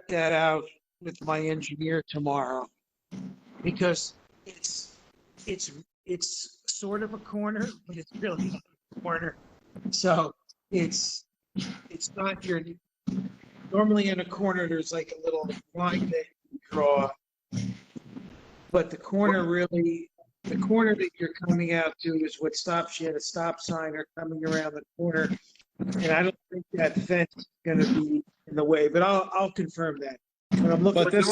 that out with my engineer tomorrow, because it's sort of a corner, but it's really not a corner. So it's not your, normally in a corner, there's like a little line that you draw. But the corner that you're coming out to is what stops you at a stop sign or coming around the corner. And I don't think that fence is gonna be in the way, but I'll confirm that. When I'm looking. but this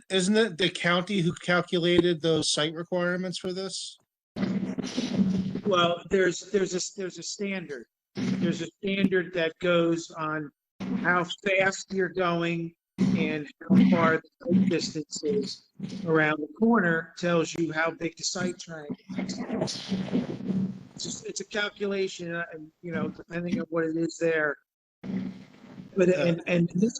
isn't it the county who calculated those site requirements for this? Well, there's a standard. There's a standard that goes on how fast you're going and how far the site distance is around the corner, tells you how big the site triangle is. It's a calculation, and depending on what it is there. But and in this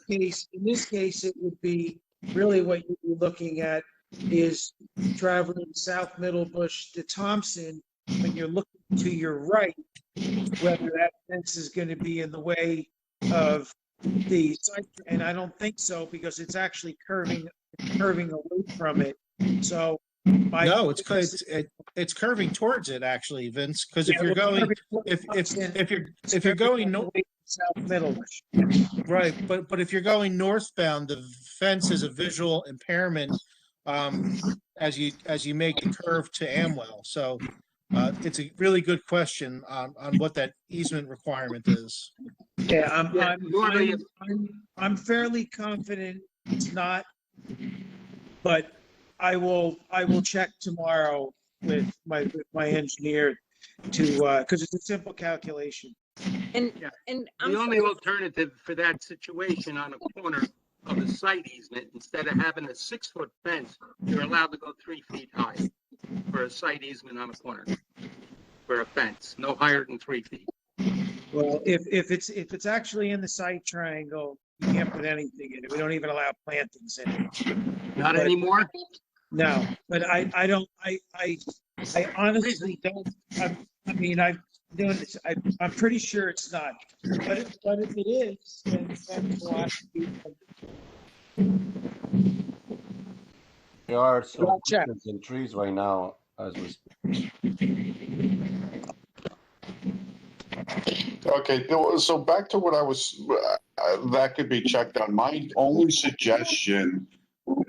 case, it would be really what you'd be looking at is traveling South Middlebush to Thompson. When you're looking to your right, whether that fence is going to be in the way of the site, and I don't think so, because it's actually curving away from it. So No, it's curving towards it actually, Vince, because if you're going South Middlebush. right, but if you're going northbound, the fence is a visual impairment as you make the curve to Amwell. So it's a really good question on what that easement requirement is. Yeah, normally I'm fairly confident it's not, but I will check tomorrow with my engineer to because it's a simple calculation. And Yeah. and The only alternative for that situation on a corner of a site easement, instead of having a 6-foot fence, you're allowed to go 3 feet high for a site easement on a corner for a fence, no higher than 3 feet. Well, if it's actually in the site triangle, you can't put anything in it. We don't even allow plantings in it. Not anymore? No, but I don't, I honestly don't, I mean, I'm doing this, I'm pretty sure it's not. But if it is, then we'll have to do There are some I'll check. bushes and trees right now as we speak. okay, so back to what I was, that could be checked on. My only suggestion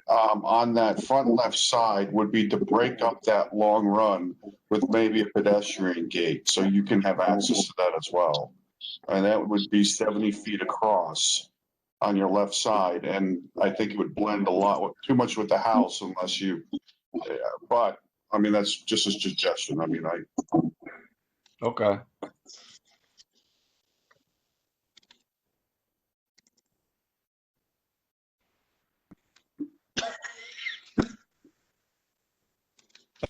on that front left side would be to break up that long run with maybe a pedestrian gate, so you can have access to that as well. And that would be 70 feet across on your left side, and I think it would blend too much with the house unless you, but, I mean, that's just a suggestion. I mean, Okay.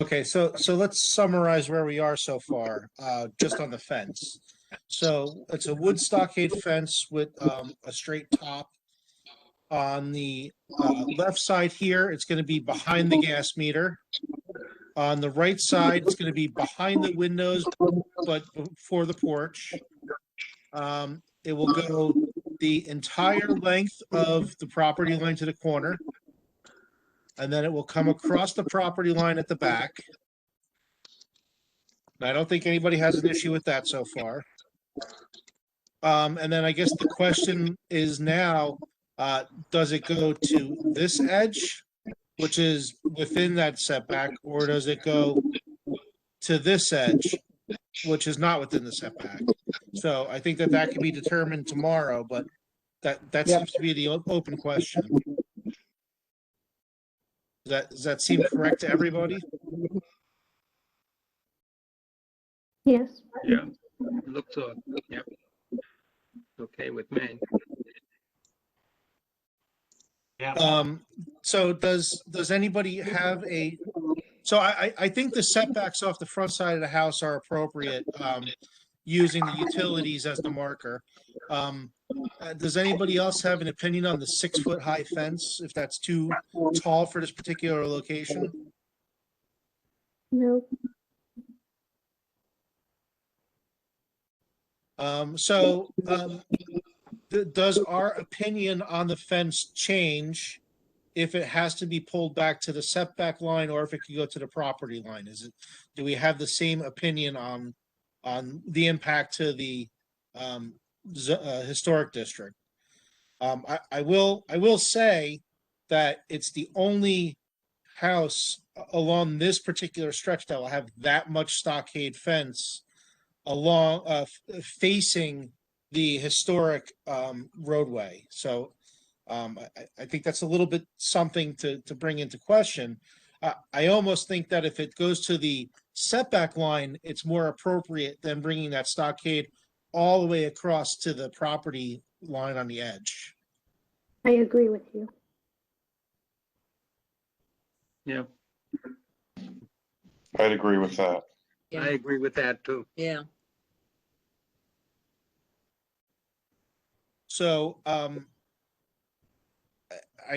Okay, so let's summarize where we are so far, just on the fence. So it's a wood stockade fence with a straight top. On the left side here, it's going to be behind the gas meter. On the right side, it's going to be behind the windows, but for the porch. It will go the entire length of the property line to the corner. And then it will come across the property line at the back. I don't think anybody has an issue with that so far. And then I guess the question is now, does it go to this edge, which is within that setback, or does it go to this edge, which is not within the setback? So I think that that can be determined tomorrow, but that seems to be the open question. Does that seem correct to everybody? Yes. Yeah, looks so, yeah. Okay with me. Yeah. So does anybody have a, so I think the setbacks off the front side of the house are appropriate, using the utilities as the marker. Does anybody else have an opinion on the 6-foot high fence, if that's too tall for this particular location? No. Does our opinion on the fence change if it has to be pulled back to the setback line, or if it could go to the property line? Do we have the same opinion on the impact to the historic district? I will say that it's the only house along this particular stretch that will have that much stockade fence along, facing the historic roadway. So I think that's a little bit something to bring into question. I almost think that if it goes to the setback line, it's more appropriate than bringing that stockade all the way across to the property line on the edge. I agree with you. Yeah, I'd agree with that. Yeah. I agree with that too. Yeah. So I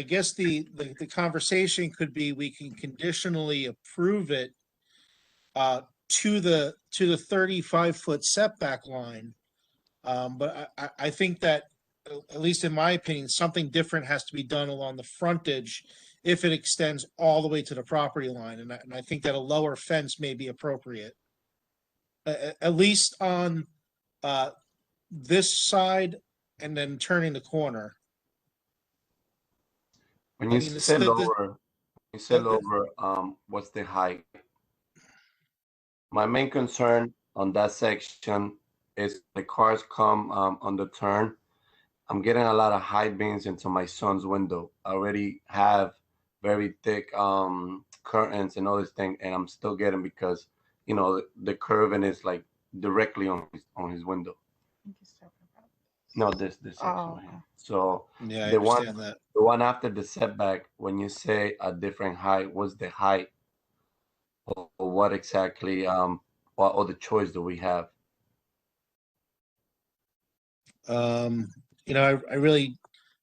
guess the conversation could be, we can conditionally approve it to the 35-foot setback line. But I think that, at least in my opinion, something different has to be done along the frontage if it extends all the way to the property line. And I think that a lower fence may be appropriate. At least on this side, and then turning the corner. When I you mean, say the- lower, what's the height? My main concern on that section is the cars come on the turn. I'm getting a lot of high beams into my son's window. I already have very thick curtains and all this thing, and I'm still getting, because you know the curving is like directly on his window. No, this section Oh, right here. So Yeah, I the one understand that. the one after the setback, when you say a different height, what's the height? Or what exactly, what other choice do we have? You know, I really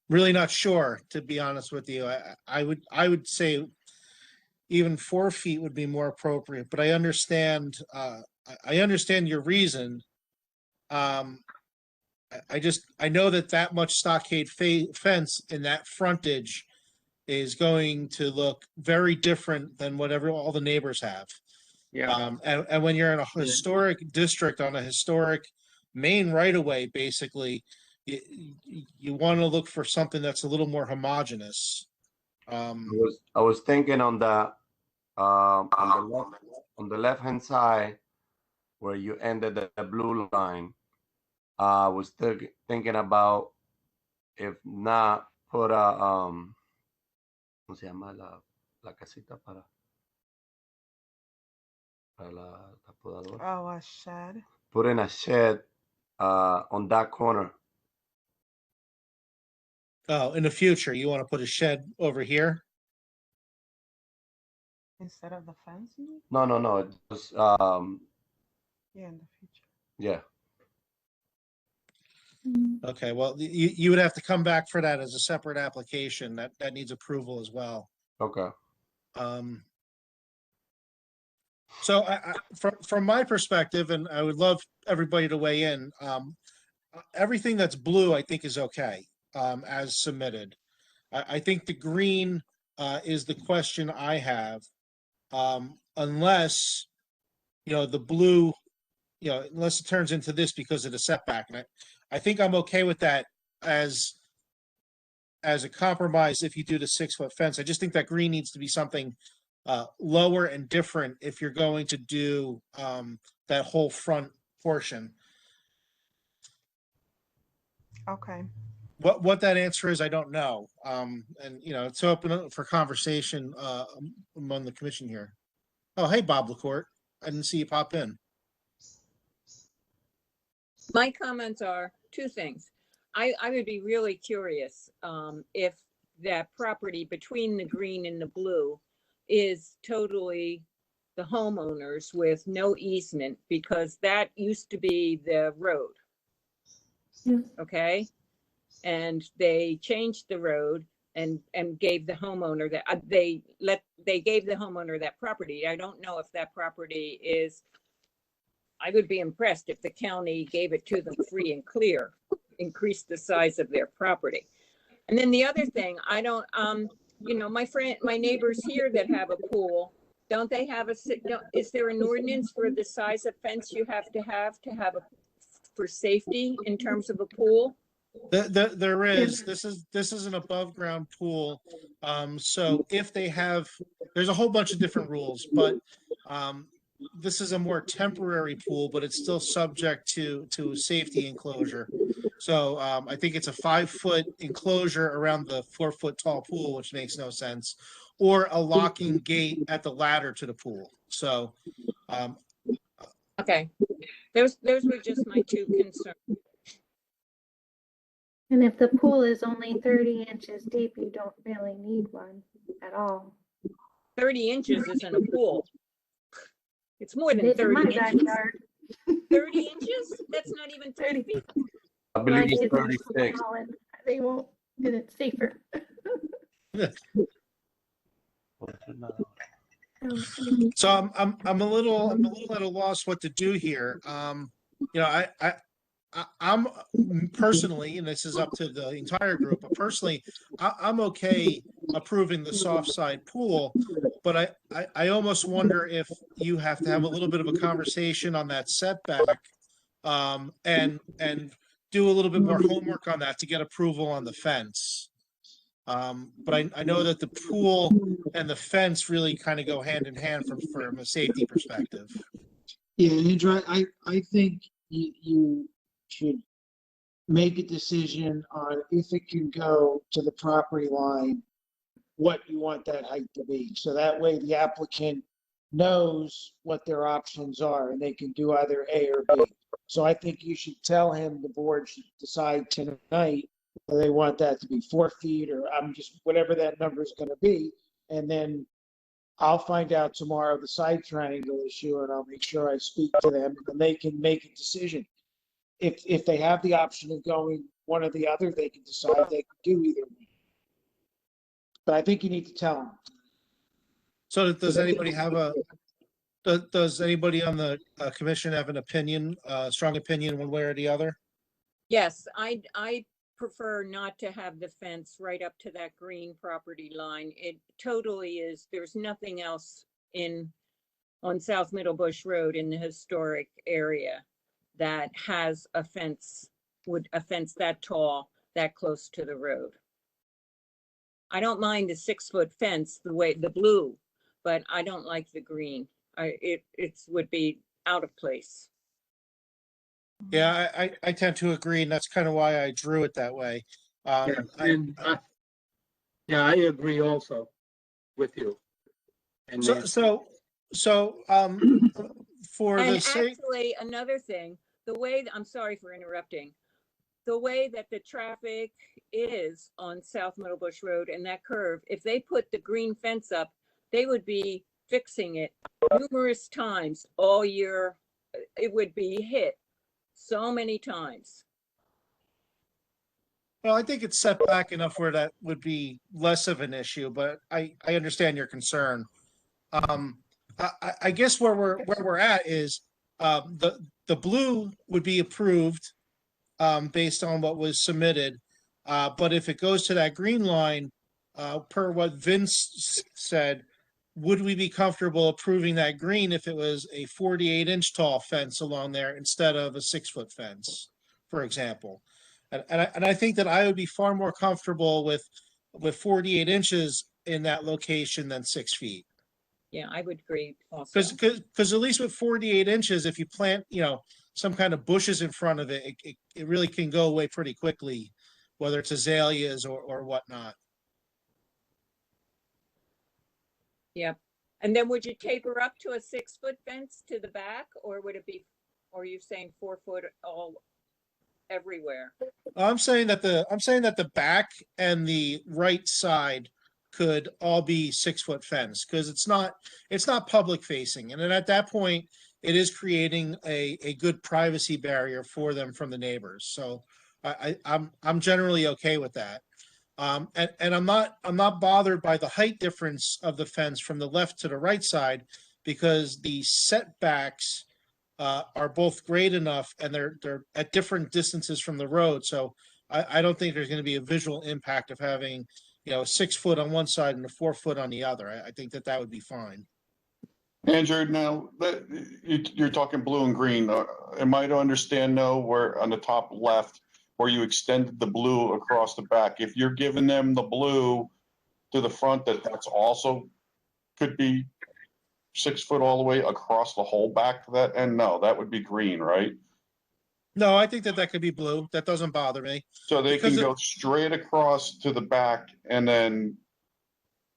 not sure, to be honest with you. I would say even 4 feet would be more appropriate, but I understand, I understand your reason. I know that much stockade fence in that frontage is going to look very different than whatever all the neighbors have. Yeah, And when you're in a historic district on a historic main right of way, basically, you want to look for something that's a little more homogeneous. I was thinking on the on the left hand side where you ended the blue line. I was still thinking about, if not, put a ¿cómo se llama la casita para la podadora? Oh, a shed. Put in a shed on that corner. Oh, in the future, you want to put a shed over here? Instead of the fence, you mean? No. Just Yeah, in the future. yeah. Okay, well, you would have to come back for that as a separate application. That needs approval as well. Okay. So from my perspective, and I would love everybody to weigh in, everything that's blue, I think is okay, as submitted. I think the green, is the question I have. Unless, the blue, unless it turns into this because of the setback. And I think I'm okay with that as a compromise if you do the 6-foot fence. I just think that green needs to be something lower and different if you're going to do that whole front portion. Okay. What that answer is, I don't know. And it's open for conversation among the commission here. Oh, hey, Bob LaCourte. I didn't see you pop in. My comments are two things. I would be really curious if that property between the green and the blue is totally the homeowners with no easement, because that used to be the road. Okay? And they changed the road and gave the homeowner that they gave the homeowner that property. I don't know if that property is, I would be impressed if the county gave it to them free and clear, increased the size of their property. And then the other thing, I don't, my neighbors here that have a pool, don't they have is there an ordinance for the size of fence you have to have for safety in terms of a pool? There is. This is an above ground pool. So if they have, there's a whole bunch of different rules, but this is a more temporary pool, but it's still subject to safety enclosure. So I think it's a 5-foot enclosure around the 4-foot tall pool, which makes no sense, or a locking gate at the ladder to the pool. So okay, those were just my two concerns. And if the pool is only 30 inches deep, you don't really need one at all. 30 inches isn't a pool. It's more than It's in 30 my inches. backyard. 30 inches? That's not even 30 feet. I My believe kids it's are 36. small and they won't, and it's safer. So I'm a little at a loss what to do here. I'm personally, and this is up to the entire group, but personally, I'm okay approving the soft side pool, but I almost wonder if you have to have a little bit of a conversation on that setback, and do a little bit more homework on that to get approval on the fence. But I know that the pool and the fence really kind of go hand in hand from a safety perspective. Yeah, Andrew, I think you should make a decision on if it can go to the property line, what you want that height to be. So that way the applicant knows what their options are and they can do either A or B. So I think you should tell him, the board should decide tonight whether they want that to be 4 feet or whatever that number is going to be. And then I'll find out tomorrow the side triangle issue and I'll make sure I speak to them and they can make a decision. If they have the option of going one or the other, they can decide they can do either one. But I think you need to tell them. So does anybody does anybody on the commission have an opinion, strong opinion one way or the other? Yes, I prefer not to have the fence right up to that green property line. It totally is. There's nothing else on South Middlebush Road in the historic area that has a fence that tall, that close to the road. I don't mind the 6-foot fence, the blue, but I don't like the green. It would be out of place. Yeah, I tend to agree, and that's kind of why I drew it that way. Yeah, I agree also with you. And for And the sake, actually, another thing, I'm sorry for interrupting, the way that the traffic is on South Middlebush Road and that curve, if they put the green fence up, they would be fixing it numerous times all year. It would be hit so many times. Well, I think it's set back enough where that would be less of an issue, but I understand your concern. I guess where we're at is, the blue would be approved, based on what was submitted. But if it goes to that green line, per what Vince said, would we be comfortable approving that green if it was a 48-inch tall fence along there instead of a 6-foot fence, for example? And I think that I would be far more comfortable with 48 inches in that location than 6 feet. Yeah, I would agree also. Because at least with 48 inches, if you plant, some kind of bushes in front of it, it really can go away pretty quickly, whether it's azaleas or whatnot. Yep. And then would you taper up to a 6-foot fence to the back, or would it be, or are you saying 4 foot all everywhere? I'm saying that the back and the right side could all be 6-foot fence, because it's not public facing. And then at that point, it is creating a good privacy barrier for them from the neighbors. So I'm generally okay with that. And I'm not bothered by the height difference of the fence from the left to the right side, because the setbacks are both great enough, and they're at different distances from the road. So I don't think there's going to be a visual impact of having, 6 foot on one side and a 4 foot on the other. I think that would be fine. Andrew, now that you're talking blue and green, am I to understand now where on the top left, where you extended the blue across the back, if you're giving them the blue to the front, that's also could be 6 foot all the way across the whole back to that end? No, that would be green, right? No, I think that could be blue. That doesn't bother me. So they can Because go straight across to the back and then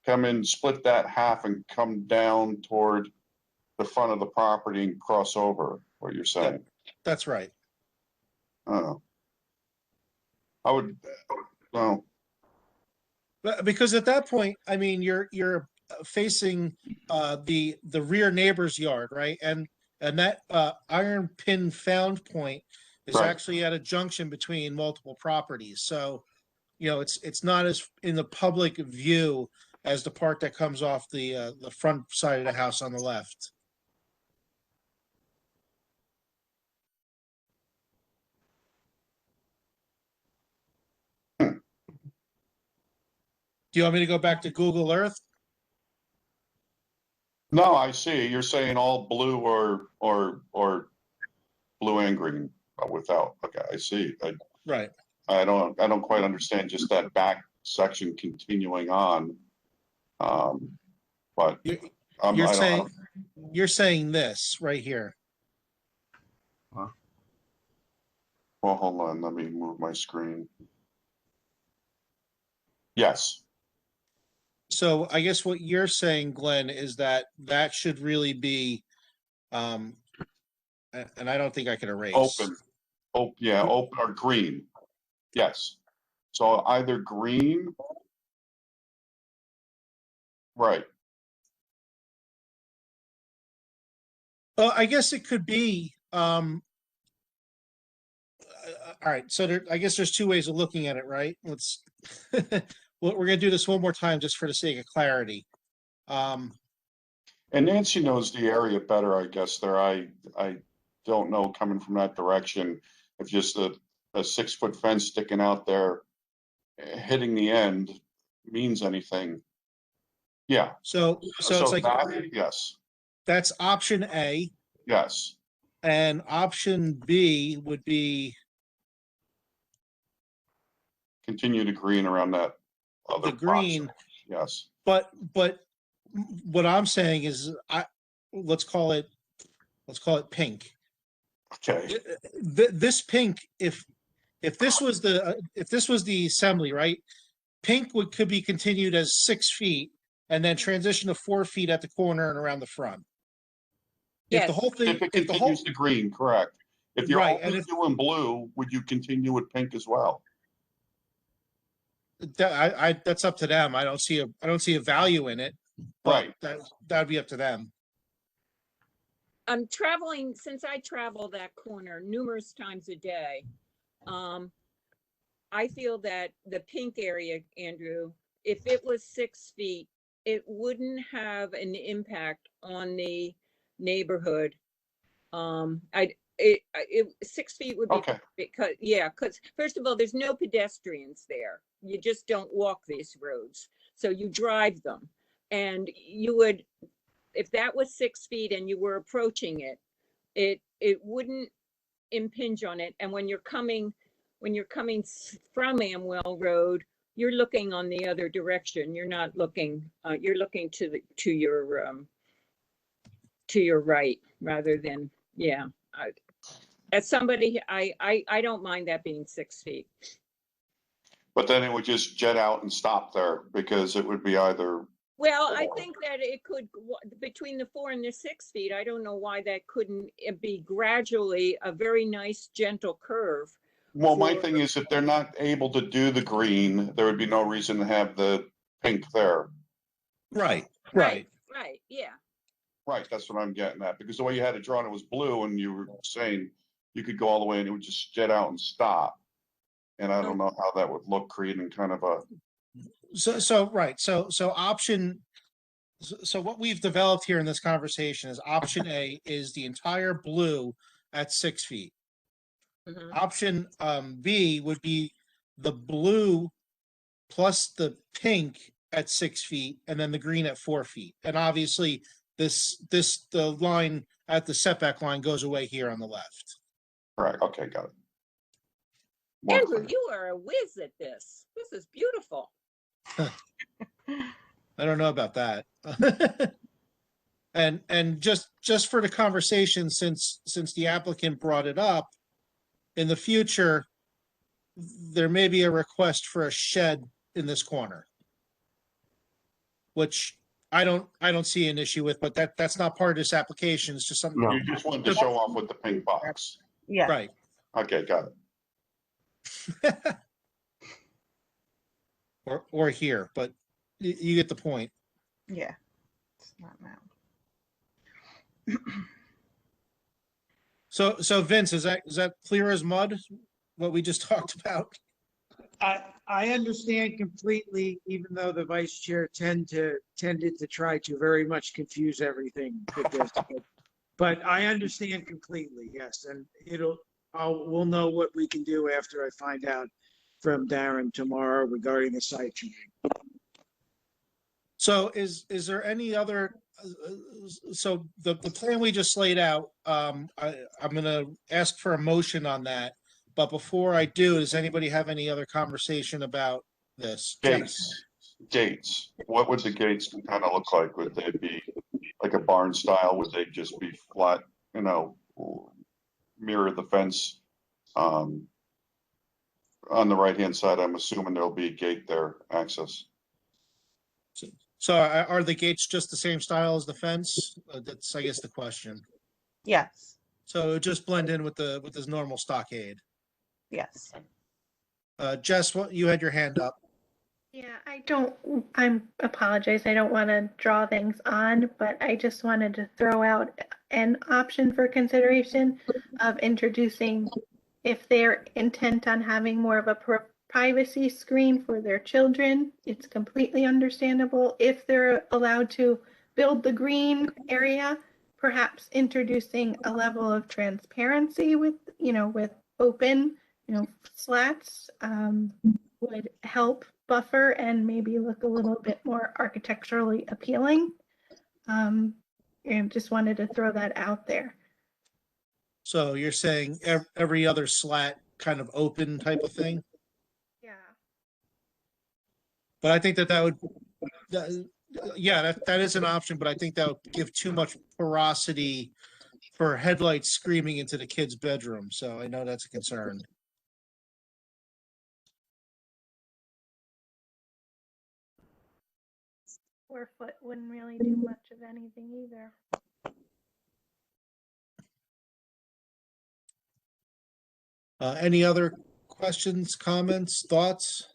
come in, split that half and come down toward the front of the property and cross over, what you're saying? That's right. Oh. I would, well, Because at that point, I mean, you're facing the rear neighbor's yard, right? And that iron pin found point is Right. actually at a junction between multiple properties. So, it's not as in the public view as the part that comes off the front side of the house on the left. Do you want me to go back to Google Earth? no, I see. You're saying all blue or blue and green without, okay, I see. Right. I don't quite understand just that back section continuing on. But You're I saying don't, you're saying this right here. well, hold on, let me move my screen. Yes, So I guess what you're saying, Glenn, is that should really be, and I don't think I can erase. open. Oh, yeah, open or green. Yes. So either green. Right. Well, I guess it could be, all right, so I guess there's two ways of looking at it, right? Let's, we're gonna do this one more time just for the sake of clarity. And Nancy knows the area better, I guess, there. I don't know, coming from that direction, if just a 6 foot fence sticking out there, hitting the end means anything. Yeah. So it's like, that, yes, that's option A, yes. and option B would be Continue to green around that other the green. box. Yes. But what I'm saying is, let's call it pink. Okay. This pink, if this was the assembly, right? Pink could be continued as 6 feet and then transition to 4 feet at the corner and around the front. If the Yes. whole thing, If it if the whole, continues to green, correct. If you're Right, and only if- doing blue, would you continue with pink as well? that's up to them. I don't see a value in it. but Right. that'd be up to them. I'm traveling, since I travel that corner numerous times a day. I feel that the pink area, Andrew, if it was 6 feet, it wouldn't have an impact on the neighborhood. It 6 feet would be Okay. because first of all, there's no pedestrians there. You just don't walk these roads, so you drive them, and you would, if that was 6 feet and you were approaching it, it wouldn't impinge on it. And when you're coming from Amwell Road, you're looking on the other direction. You're not looking. You're looking to your right rather than, yeah. As somebody, I don't mind that being 6 feet. But then it would just jet out and stop there because it would be either, Well, I think that it could, between the 4 and the 6 feet, I don't know why that couldn't be gradually a very nice, gentle curve. well, my for- thing is if they're not able to do the green, there would be no reason to have the pink there. Right. Right, yeah. Right, that's what I'm getting at, because the way you had it drawn, it was blue, and you were saying you could go all the way and it would just jet out and stop. And I don't know how that would look, creating kind of a, So option, so what we've developed here in this conversation is option A is the entire blue at 6 feet. Mhm. Option B would be the blue plus the pink at 6 feet and then the green at 4 feet. And obviously the line at the setback line goes away here on the left. correct, okay, got it. More Andrew, clear. you are a whiz at this. This is beautiful. I don't know about that. And just for the conversation, since the applicant brought it up, in the future, there may be a request for a shed in this corner, which I don't see an issue with, but that's not part of this application. It's just something. No. You just wanted to show off with the pink box. Yeah. Right. Okay, got it. Or here, but you get the point. Yeah. It's not now. So Vince, is that clear as mud, what we just talked about? I understand completely, even though the vice chair tended to try to very much confuse everything with this. But I understand completely, yes, and we'll know what we can do after I find out from Darren tomorrow regarding the site change. So is there any other, so the plan we just laid out, I'm gonna ask for a motion on that. But before I do, does anybody have any other conversation about this? Gates. What would the gates kind of look like? Would they be like a barn style? Would they just be flat, mirror the fence? On the right-hand side, I'm assuming there'll be a gate there, access. So are the gates just the same style as the fence? That's, I guess, the question. Yes. So it would just blend in with this normal stockade. Yes. Jess, you had your hand up. Yeah, I apologize. I don't want to draw things on, but I just wanted to throw out an option for consideration of introducing, if they're intent on having more of a privacy screen for their children, it's completely understandable. If they're allowed to build the green area, perhaps introducing a level of transparency with open, slats would help buffer and maybe look a little bit more architecturally appealing. And just wanted to throw that out there. So you're saying every other slat kind of open type of thing? Yeah. But I think that would, yeah, that is an option, but I think that would give too much porosity for headlights screaming into the kid's bedroom. So I know that's a concern. 4 foot wouldn't really do much of anything either. Any other questions, comments, thoughts?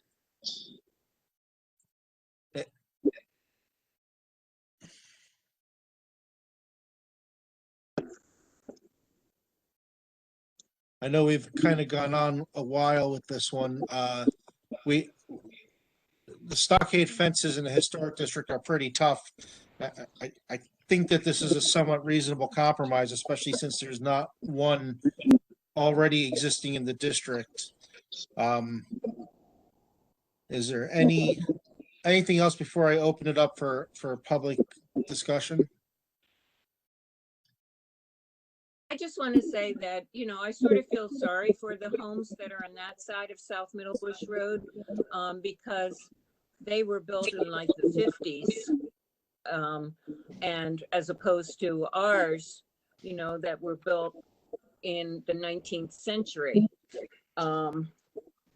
I know we've kind of gone on a while with this one. We, the stockade fences in the historic district are pretty tough. I think that this is a somewhat reasonable compromise, especially since there's not one already existing in the district. Is there anything else before I open it up for public discussion? I just want to say that, I sort of feel sorry for the homes that are on that side of South Middle Bush Road, because they were built in like the 50s. And as opposed to ours, that were built in the 19th century.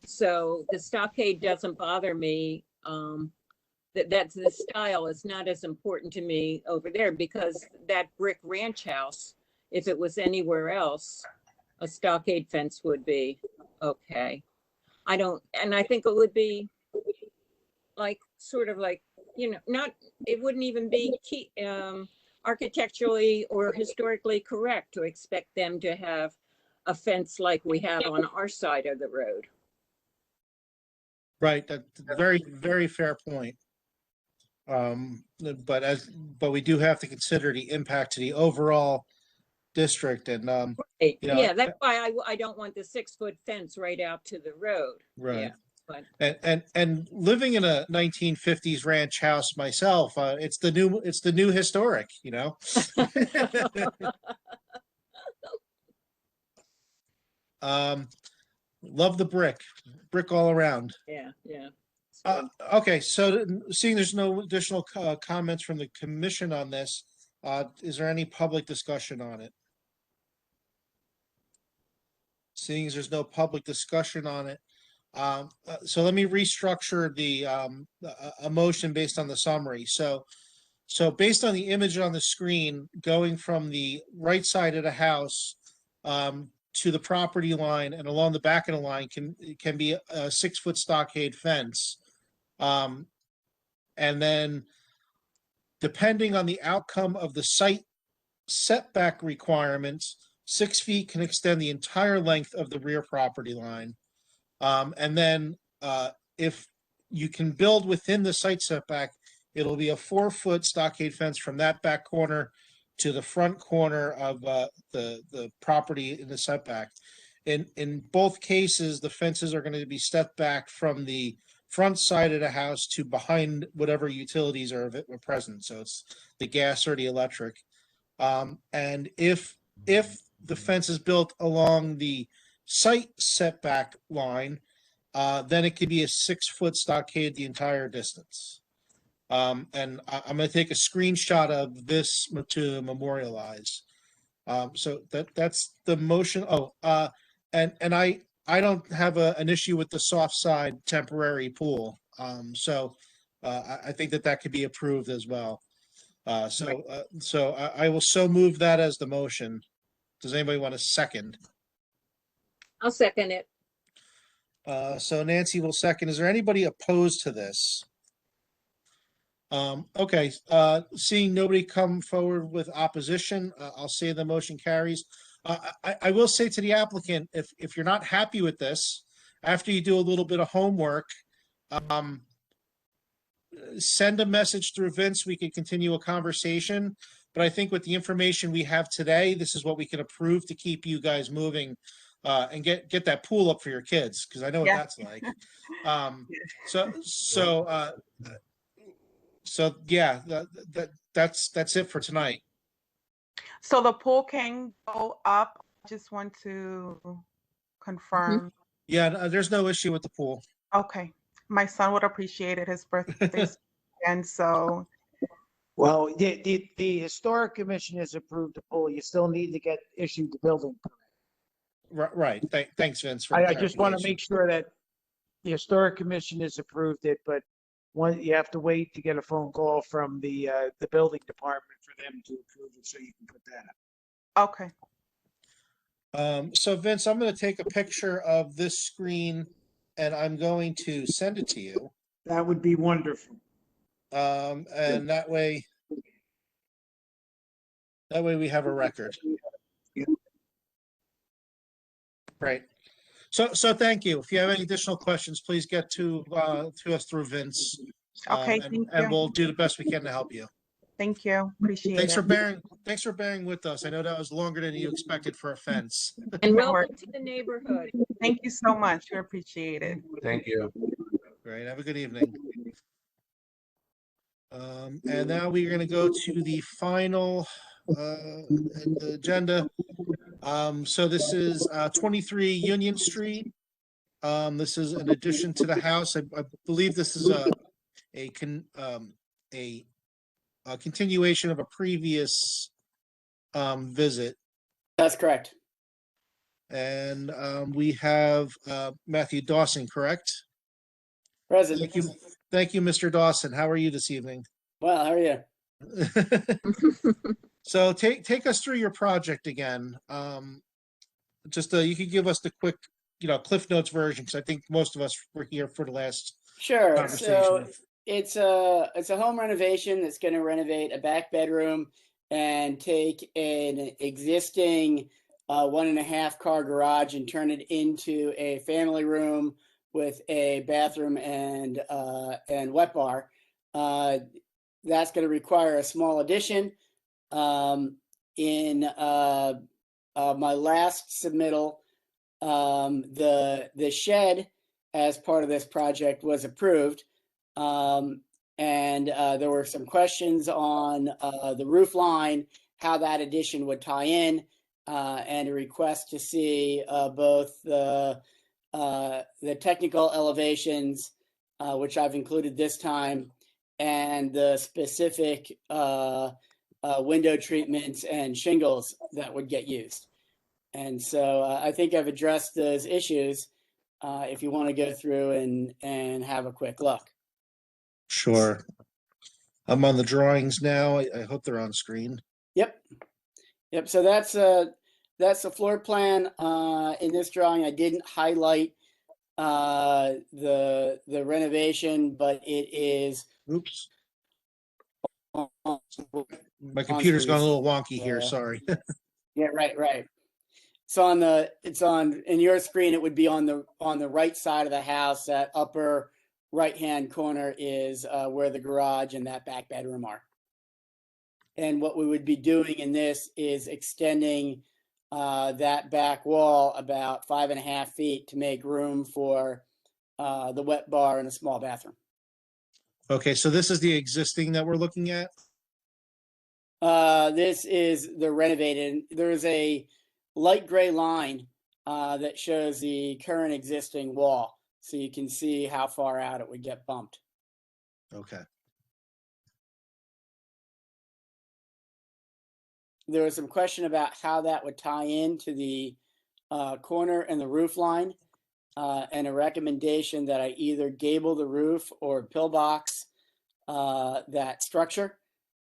So the stockade doesn't bother me. That's the style is not as important to me over there, because that brick ranch house, if it was anywhere else, a stockade fence would be okay. And I think it would be like, sort of like, it wouldn't even be architecturally or historically correct to expect them to have a fence like we have on our side of the road. Right, that's a very, very fair point. But we do have to consider the impact to the overall district and, Yeah, that's why I don't want the 6-foot fence right out to the road. right. Yeah, but And living in a 1950s ranch house myself, it's the new historic, love the brick all around. yeah. Okay, so seeing there's no additional comments from the commission on this, is there any public discussion on it? Seeing as there's no public discussion on it, so let me restructure a motion based on the summary. So based on the image on the screen, going from the right side of the house to the property line and along the back of the line can be a 6-foot stockade fence. And then depending on the outcome of the site setback requirements, 6 feet can extend the entire length of the rear property line. And then if you can build within the site setback, it'll be a 4-foot stockade fence from that back corner to the front corner of the property in the setback. In both cases, the fences are going to be stepped back from the front side of the house to behind whatever utilities are present. So it's the gas or the electric. And if the fence is built along the site setback line, then it could be a 6-foot stockade the entire distance. And I'm going to take a screenshot of this to memorialize. So that's the motion. Oh, and I don't have an issue with the soft side temporary pool. So I think that could be approved as well. So I will so move that as the motion. Does anybody want a second? I'll second it. So Nancy will second. Is there anybody opposed to this? Okay, seeing nobody come forward with opposition, I'll say the motion carries. I will say to the applicant, if you're not happy with this, after you do a little bit of homework, send a message through Vince. We could continue a conversation. But I think with the information we have today, this is what we can approve to keep you guys moving and get that pool up for your kids, because I know what Yeah. that's like. So yeah, that's it for tonight. So the pool can go up. I just want to confirm. Yeah, there's no issue with the pool. Okay. My son would appreciate it. His birthday. And so. Well, the historic commission has approved the pool. You still need to get issued the building permit. Right. Thanks, Vince. For I just want to make sure that the historic commission has approved it, but you have to wait to get a phone call from the building department for them to approve it, so you can put that up. Okay. So Vince, I'm going to take a picture of this screen and I'm going to send it to you. That would be wonderful. And that way we have a record. Right. So thank you. If you have any additional questions, please get to us through Vince. Okay, And thank you. we'll do the best we can to help you. Thank you. Appreciate Thanks for it. bearing with us. I know that was longer than you expected for a fence. And No worries. welcome to the neighborhood. Thank you so much. We appreciate it. Thank you. Great. Have a good evening. And now we're going to go to the final agenda. So this is 23 Union Street. This is an addition to the house. I believe this is a continuation of a previous visit. That's correct. And we have Matthew Dawson, correct? Present. Thank you, Mr. Dawson. How are you this evening? Well, how are you? So take us through your project again. Just you could give us the quick, Cliff Notes version, because I think most of us were here for the last Sure. conversation. So it's a home renovation that's going to renovate a back bedroom and take an existing 1.5 car garage and turn it into a family room with a bathroom and wet bar. That's going to require a small addition. In my last submittal, the shed as part of this project was approved. And there were some questions on the roof line, how that addition would tie in, and a request to see both the technical elevations, which I've included this time, and the specific window treatments and shingles that would get used. And so I think I've addressed those issues if you want to go through and have a quick look. Sure. I'm on the drawings now. I hope they're on screen. Yep. So that's the floor plan. In this drawing, I didn't highlight the renovation, but it is. Oops. My computer's gone a little wonky here. Sorry. Yeah, right. So in your screen, it would be on the right side of the house. That upper right-hand corner is where the garage and that back bedroom are. And what we would be doing in this is extending that back wall about 5.5 feet to make room for the wet bar and a small bathroom. Okay, so this is the existing that we're looking at? This is the renovated. There's a light gray line that shows the current existing wall, so you can see how far out it would get bumped. Okay. There was some question about how that would tie into the corner and the roof line, and a recommendation that I either gable the roof or pillbox that structure.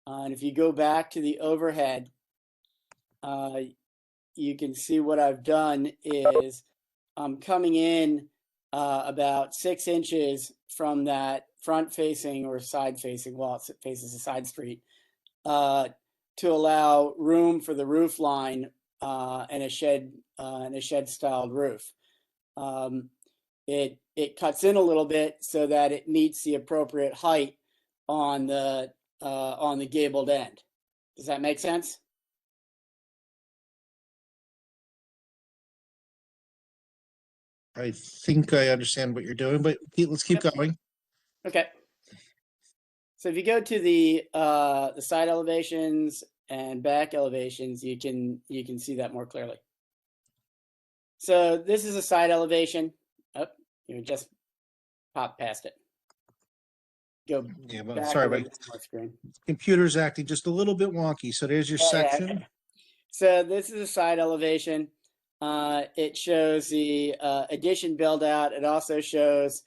And if you go back to the overhead, you can see what I've done is I'm coming in about 6 inches from that front facing or side facing wall. It faces a side street to allow room for the roof line and a shed styled roof. It cuts in a little bit so that it meets the appropriate height on the gabled end. Does that make sense? I think I understand what you're doing, but let's keep going. Okay. So if you go to the side elevations and back elevations, you can see that more clearly. So this is a side elevation. Oh, you just pop past it. Go. Yeah, but back sorry, a my little bit more screen. computer's acting just a little bit wonky. So there's your section. So this is a side elevation. It shows the addition build out. It also shows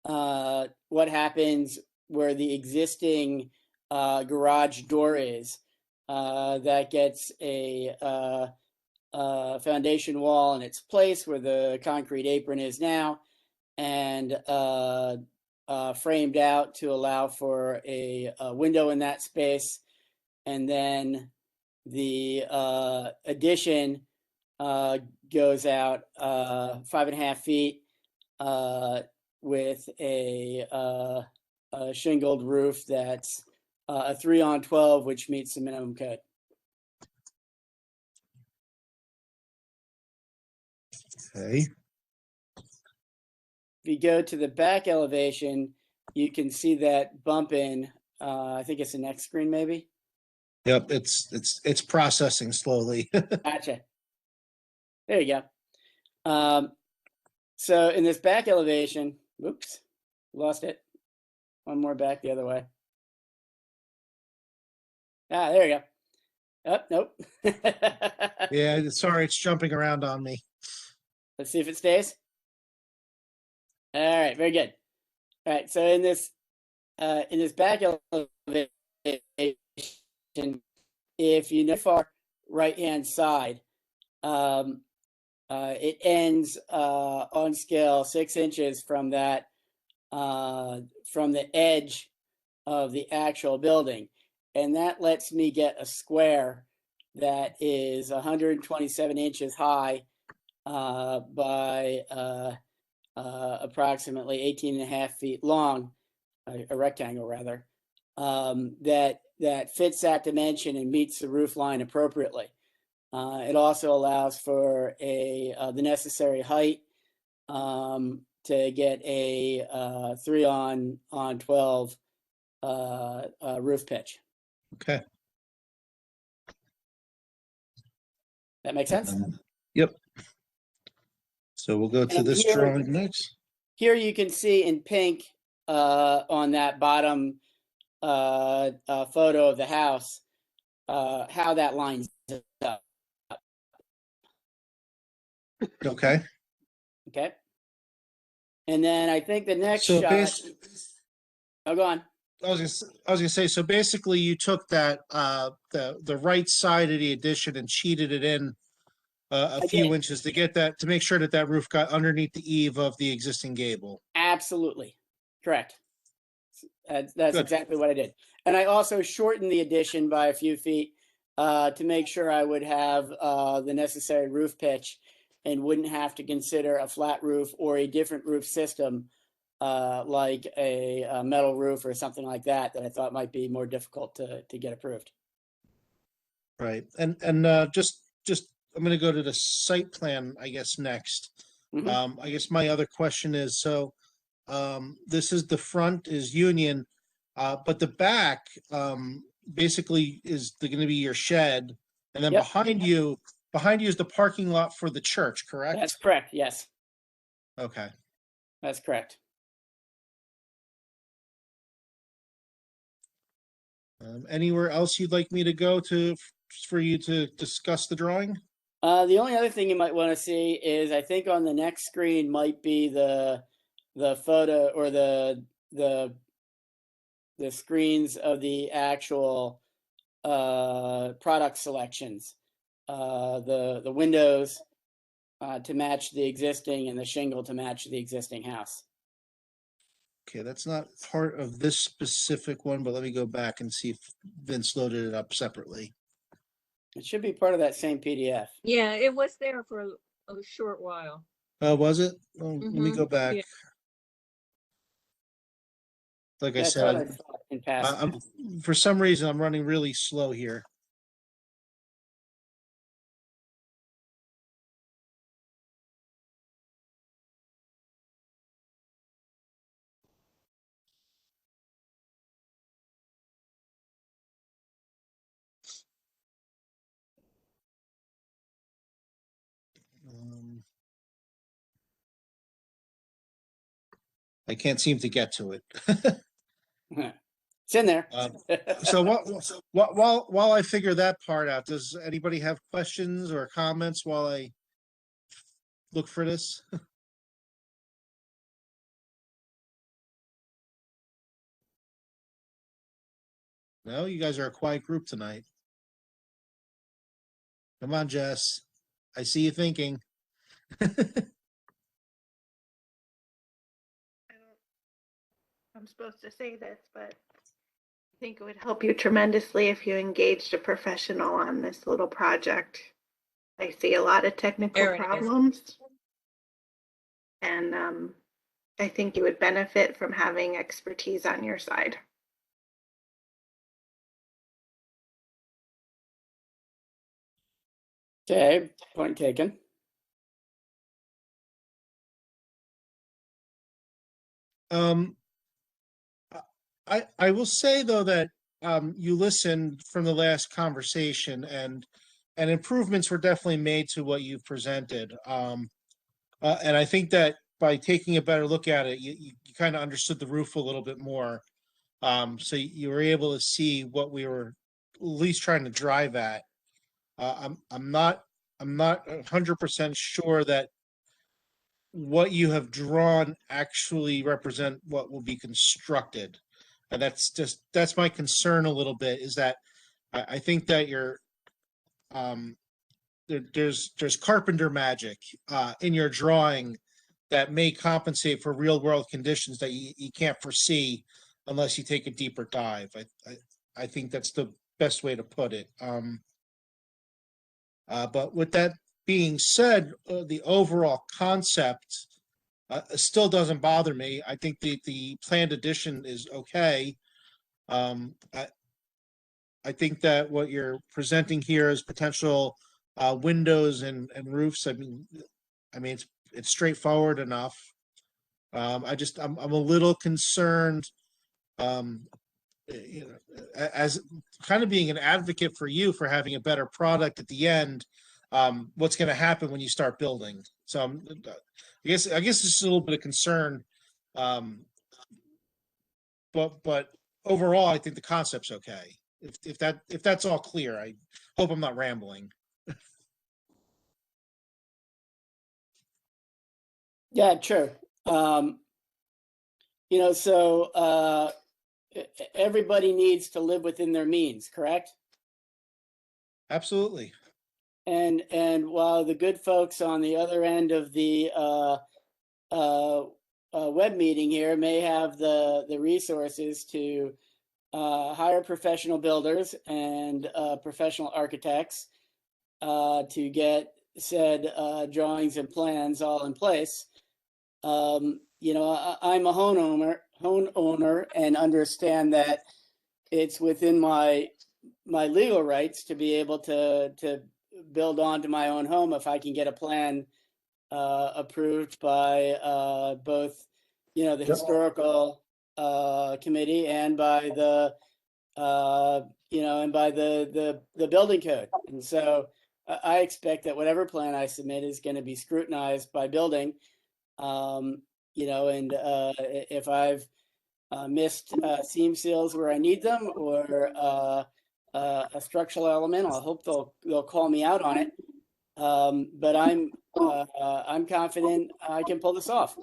what happens where the existing garage door is. That gets a foundation wall in its place where the concrete apron is now, and framed out to allow for a window in that space. And then the addition goes out 5.5 feet with a shingled roof that's a 3-on-12, which meets the minimum code. Okay. If you go to the back elevation, you can see that bump in. I think it's the next screen, maybe. Yep, it's processing slowly. Gotcha. There you go. So in this back elevation, whoops, lost it. One more back the other way. Ah, there you go. Oh, nope. Yeah, sorry, it's jumping around on me. Let's see if it stays. All right, very good. All right, so in this back elevation, if you know far right-hand side, it ends on scale 6 inches from that from the edge of the actual building, and that lets me get a square that is 127 inches high by approximately 18.5 feet long, a rectangle rather, that fits that dimension and meets the roof line appropriately. It also allows for the necessary height to get a 3-on-12 roof pitch. Okay. That makes sense? Yep. So we'll go to And this here- drawing next. Here you can see in pink on that bottom photo of the house how that lines up. Okay. Okay. And then I think the next So shot. Oh, go on. I was gonna say, so basically you took that the right side of the addition and cheated it in a I few did. inches to get that, to make sure that that roof got underneath the eave of the existing gable. Absolutely. Correct. That's Good. exactly what I did. And I also shortened the addition by a few feet to make sure I would have the necessary roof pitch and wouldn't have to consider a flat roof or a different roof system like a metal roof or something like that I thought might be more difficult to get approved. Right. And just I'm gonna go to the site plan, I guess, next. Mhm. I guess my other question is, so this is the front is Union, but the back basically is going to be your shed, and then Yep. behind you is the parking lot for the church, correct? That's correct. Yes, Okay. that's correct. Anywhere else you'd like me to go to for you to discuss the drawing? The only other thing you might want to see is I think on the next screen might be the photo or the screens of the actual product selections, the windows to match the existing and the shingle to match the existing house. Okay, that's not part of this specific one, but let me go back and see if Vince loaded it up separately. It should be part of that same PDF. Yeah, it was there for a short while. Oh, was it? Oh, let me go back. Yeah. Like I Yeah, I said, thought I saw it in passing. for some reason, I'm running really slow here. I can't seem to get to it. It's in there. So while I figure that part out, does anybody have questions or comments while I look for this? No, you guys are a quiet group tonight. Come on, Jess. I see you thinking. I'm supposed to say this, but I think it would help you tremendously if you engaged a professional on this little project. I see a lot of technical There it is. problems. And I think you would benefit from having expertise on your side. Okay, point taken. I will say though that you listened from the last conversation and improvements were definitely made to what you've presented. And I think that by taking a better look at it, you kind of understood the roof a little bit more. So you were able to see what we were at least trying to drive at. I'm not 100% sure that what you have drawn actually represent what will be constructed. And that's my concern a little bit, is that I think that there's carpenter magic in your drawing that may compensate for real world conditions that you can't foresee unless you take a deeper dive. I think that's the best way to put it. But with that being said, the overall concept still doesn't bother me. I think the planned addition is okay. I think that what you're presenting here as potential windows and roofs, I mean, it's straightforward enough. I'm a little concerned, you know, as kind of being an advocate for you for having a better product at the end. What's going to happen when you start building? So I guess it's just a little bit of concern. But overall, I think the concept's okay. If that's all clear, I hope I'm not rambling. Yeah, true. You know, so everybody needs to live within their means, correct? Absolutely. And while the good folks on the other end of the web meeting here may have the resources to hire professional builders and professional architects to get said drawings and plans all in place. You know, I'm a homeowner and understand that it's within my legal rights to be able to build onto my own home if I can get a plan approved by both, you know, the historical committee and by the you know, and by the building code. And so I expect that whatever plan I submit is going to be scrutinized by building. You know, and if I've missed seam seals where I need them, or a structural element, I hope they'll call me out on it. But I'm confident I can pull this off.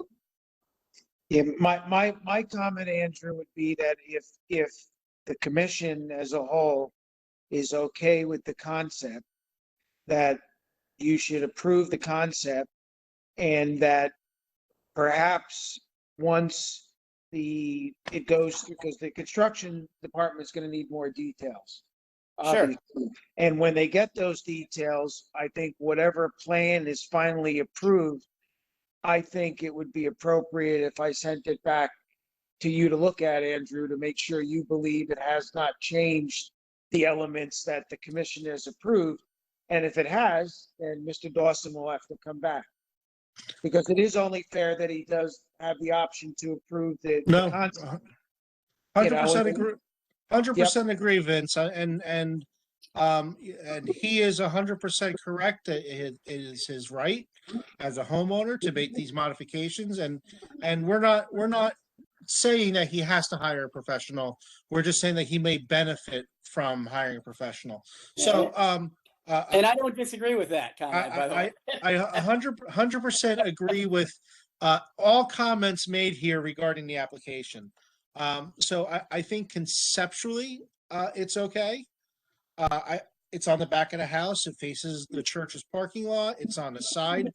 Yeah, my comment, Andrew, would be that if the commission as a whole is okay with the concept, that you should approve the concept, and that perhaps once it goes through, because the construction department is going to need more details. Sure. Obviously. And when they get those details, I think whatever plan is finally approved, I think it would be appropriate if I sent it back to you to look at, Andrew, to make sure you believe it has not changed the elements that the commission has approved. And if it has, then Mr. Dawson will have to come back, because it is only fair that he does have the option to approve the No, concept. 100% agree. 100% Yep. agree, Vince. And he is 100% correct. It is his right as a homeowner to make these modifications, and we're not saying that he has to hire a professional. We're just saying that he may benefit from hiring a professional. So and I don't disagree with that comment, by the way. I 100% agree with all comments made here regarding the application. So I think conceptually it's okay. It's on the back of the house. It faces the church's parking lot. It's on the side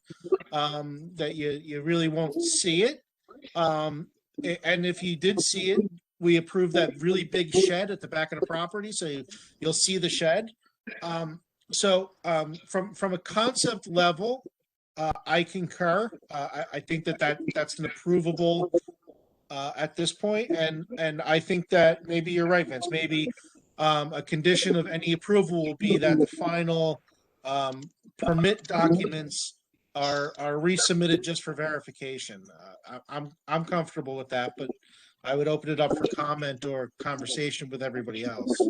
that you really won't see it. And if you did see it, we approved that really big shed at the back of the property, so you'll see the shed. From a concept level, I concur. I think that's an approvable at this point, and I think that maybe you're right, Vince. Maybe a condition of any approval will be that the final permit documents are resubmitted just for verification. I'm comfortable with that, but I would open it up for comment or conversation with everybody else.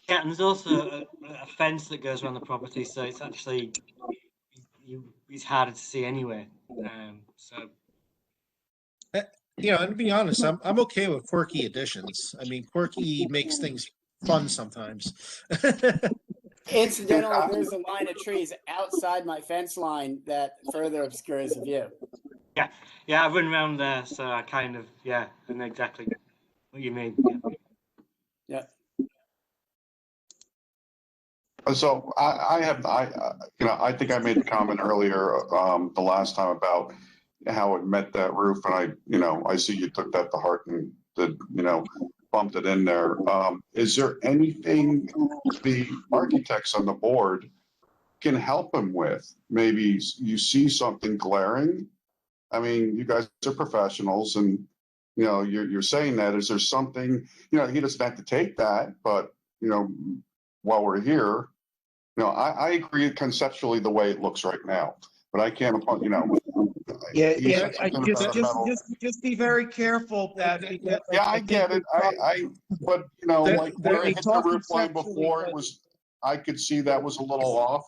Yeah, and there's also a fence that goes around the property, so it's actually it's harder to see anyway. So And to be honest, I'm okay with quirky additions. I mean, quirky makes things fun sometimes. Incidentally, there's a line of trees outside my fence line that further obscures the view. yeah, I run around there, so I kind of I know exactly what you mean. Yeah. So I think I made the comment earlier, the last time about how it met that roof, and I see you took that to heart and did, bumped it in there. Is there anything the architects on the board can help him with? Maybe you see something glaring. I mean, you guys are professionals, and you're saying that. Is there something? He doesn't have to take that, but while we're here, I agree conceptually the way it looks right now, but I can't. Yeah, he yeah, said something about a metal. just be very careful that. because Yeah, I think get it. But like where we it hit the talked roof line conceptually, before, but- I could see that was a little off,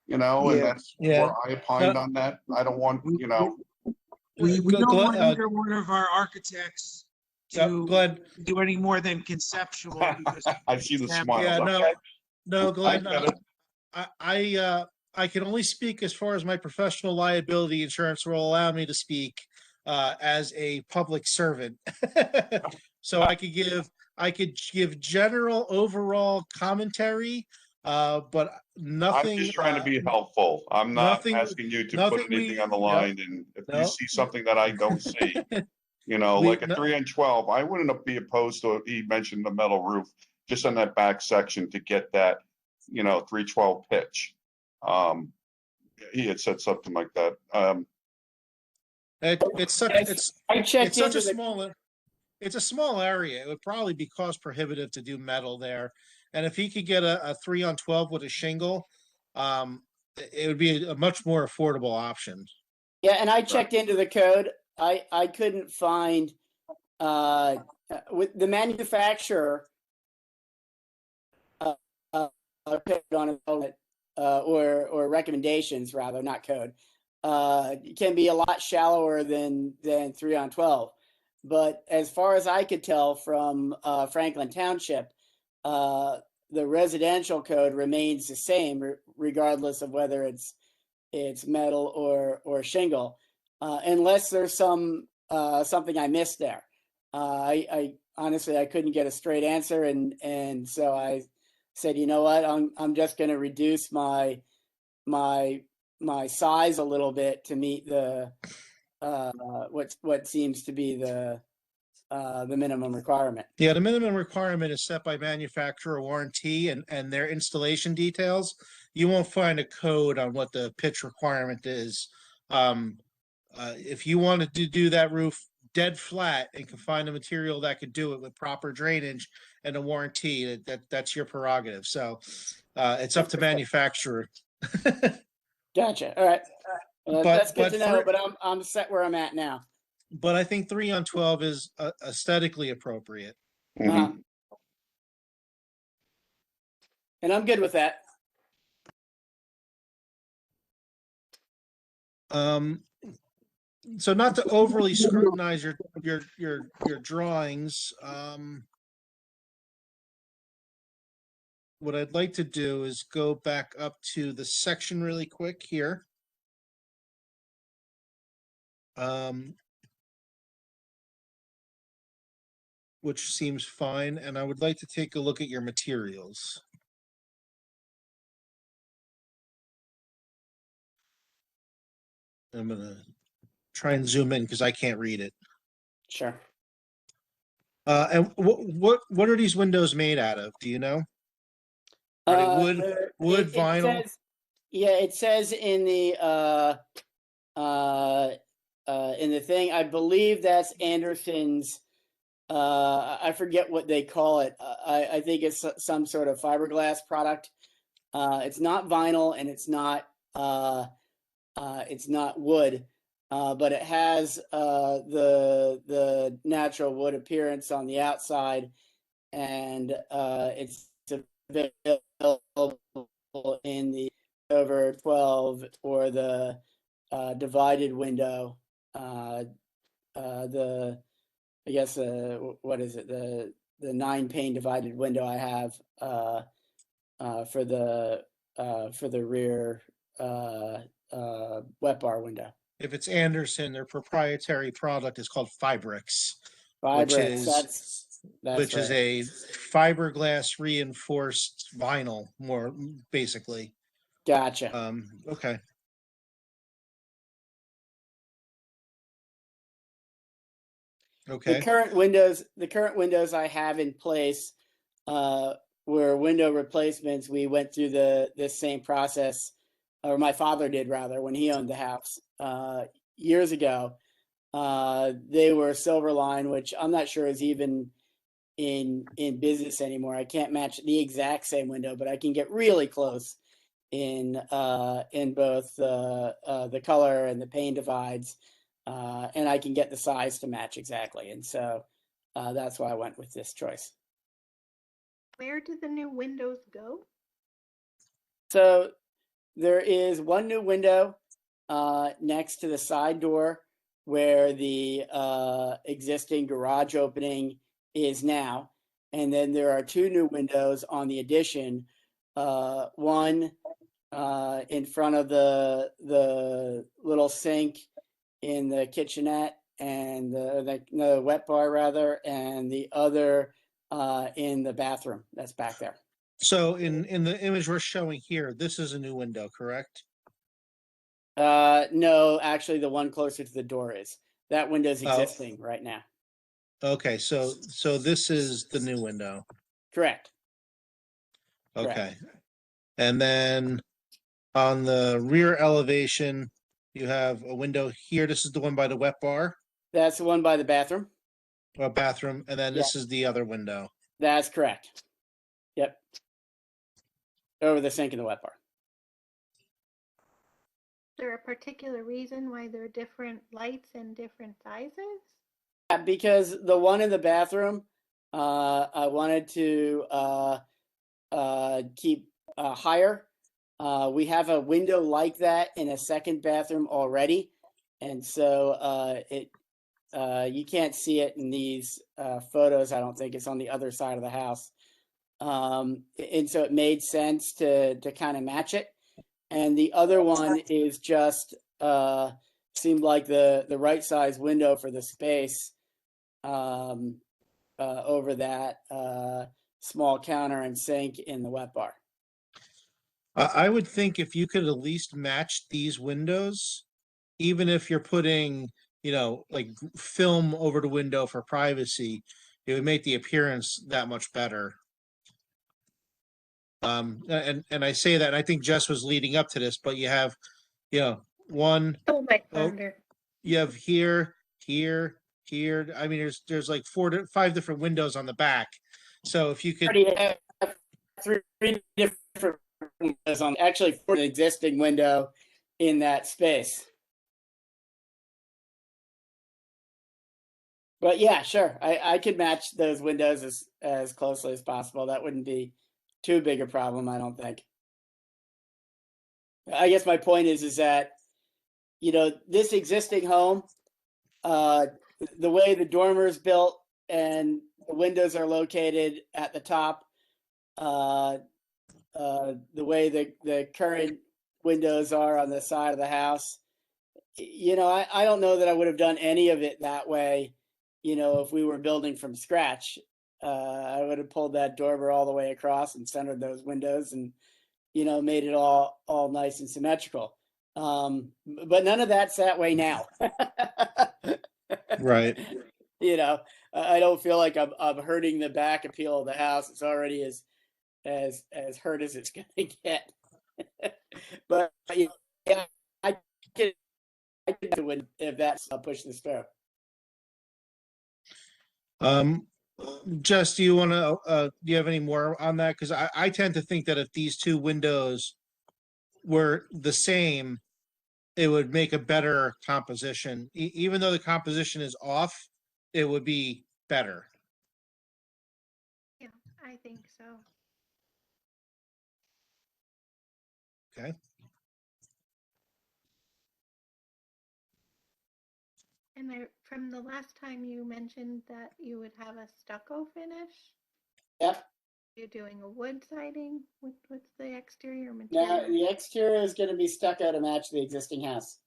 and Yeah. that's where I opined on that. I don't want, We don't want either one of our architects to Glenn, do any more than conceptual. Because I see the Yeah, smile. yeah, Okay. no, Glenn, I get it. I can only speak as far as my professional liability insurance will allow me to speak as a public servant. So I could give general overall commentary, but nothing. I'm just trying to be helpful. I'm not nothing- asking you to nothing put anything we- on the line, and if you no. see something that I don't see, like a 3 and 12, I wouldn't be opposed to, he mentioned the metal roof, just on that back section to get that, 312 pitch. He had said something like that. It's I checked such into a the small. It's a small area. It would probably be cost prohibitive to do metal there. And if he could get a 3-on-12 with a shingle, it would be a much more affordable option. Yeah, and I checked into the code. I couldn't find with the manufacturer code on it, or recommendations rather, not code. Can be a lot shallower than 3-on-12. But as far as I could tell from Franklin Township, the residential code remains the same regardless of whether it's metal or shingle, unless there's something I missed there. I honestly I couldn't get a straight answer, and so I said, you know what, I'm just going to reduce my size a little bit to meet the what seems to be the minimum requirement. Yeah, the minimum requirement is set by manufacturer warranty and their installation details. You won't find a code on what the pitch requirement is. If you wanted to do that roof dead flat and can find a material that could do it with proper drainage and a warranty, that's your prerogative. So it's up to manufacturer. Gotcha. All right. That's good to know, for- but I'm set where I'm at now. But I think 3-on-12 is aesthetically appropriate. Mhm. And I'm good with that. So not to overly scrutinize your drawings, what I'd like to do is go back up to the section really quick here. Which seems fine, and I would like to take a look at your materials. I'm gonna try and zoom in because I can't read it. Sure. And what are these windows made out of? Do you know? Are they Uh, wood, it vinyl? says, yeah, it says in the thing, I believe that's Anderson's. I forget what they call it. I think it's some sort of fiberglass product. It's not vinyl and it's not wood, but it has the natural wood appearance on the outside, and it's available in the over 12 or the divided window. I guess what is it? The 9-pane divided window I have for the rear wet bar window. If it's Anderson, their proprietary product is called Fibrix, which Fibrix, is that's right. a fiberglass reinforced vinyl, more basically. Gotcha. Okay. Okay. The current windows I have in place were window replacements. We went through this same process, or my father did rather, when he owned the house years ago. They were Silverline, which I'm not sure is even in business anymore. I can't match the exact same window, but I can get really close in both the color and the pane divides, and I can get the size to match exactly. And so that's why I went with this choice. Where do the new windows go? So there is one new window next to the side door where the existing garage opening is now. And then there are two new windows on the addition. One in front of the little sink in the kitchenette and the wet bar rather, and the other in the bathroom that's back there. So in the image we're showing here, this is a new window, correct? No, actually the one closer to the door is. That window's existing right now. Okay, so this is the new window. Correct. Okay. Correct. And then on the rear elevation, you have a window here. This is the one by the wet bar, That's the one by the bathroom. bathroom, and then this is the other window. That's correct. Yep. Over the sink and the wet bar. Is there a particular reason why there are different lights and different sizes? Yeah, because the one in the bathroom, I wanted to keep higher. We have a window like that in a second bathroom already, and so you can't see it in these photos. I don't think it's on the other side of the house, and so it made sense to kind of match it. And the other one is just seemed like the right size window for the space over that small counter and sink in the wet bar. I would think if you could at least match these windows, even if you're putting, like film over the window for privacy, it would make the appearance that much better. And I say that, and I think Jess was leading up to this, but you have, one, Oh, my thunder. you have here. I mean, there's like 5 different windows on the back. So if you could, Already have 3 different windows on, actually for an existing window in that space. But yeah, sure, I could match those windows as closely as possible. That wouldn't be too big a problem, I don't think. I guess my point is that, this existing home, the way the dormer is built and the windows are located at the top, the way the current windows are on the side of the house, I don't know that I would have done any of it that way. If we were building from scratch, I would have pulled that dormer all the way across and centered those windows and, made it all nice and symmetrical. But none of that's that way now. right. I don't feel like I'm hurting the back appeal of the house. It's already as hurt as it's going to get. But yeah, I can do it if that's pushing this through. Jess, do you want to, do you have any more on that? Because I tend to think that if these two windows were the same, it would make a better composition. Even though the composition is off, it would be better. Yeah, I think so. Okay. And from the last time you mentioned that you would have a stucco finish. Yep. You're doing a wood siding. What's the exterior Now, material? the exterior is going to be stucco to match the existing house.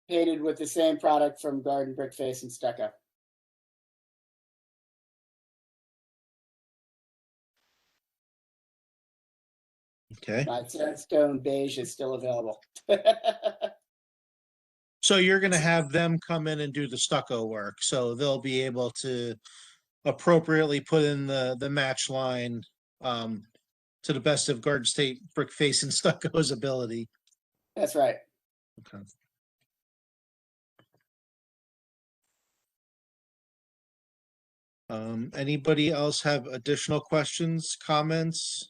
Painted with the same product from Garden Brick Face and Stucco. Okay. My sandstone beige is still available. So you're going to have them come in and do the stucco work. So they'll be able to appropriately put in the match line to the best of Garden State Brick Face and Stucco's ability. That's right. Okay. Anybody else have additional questions, comments?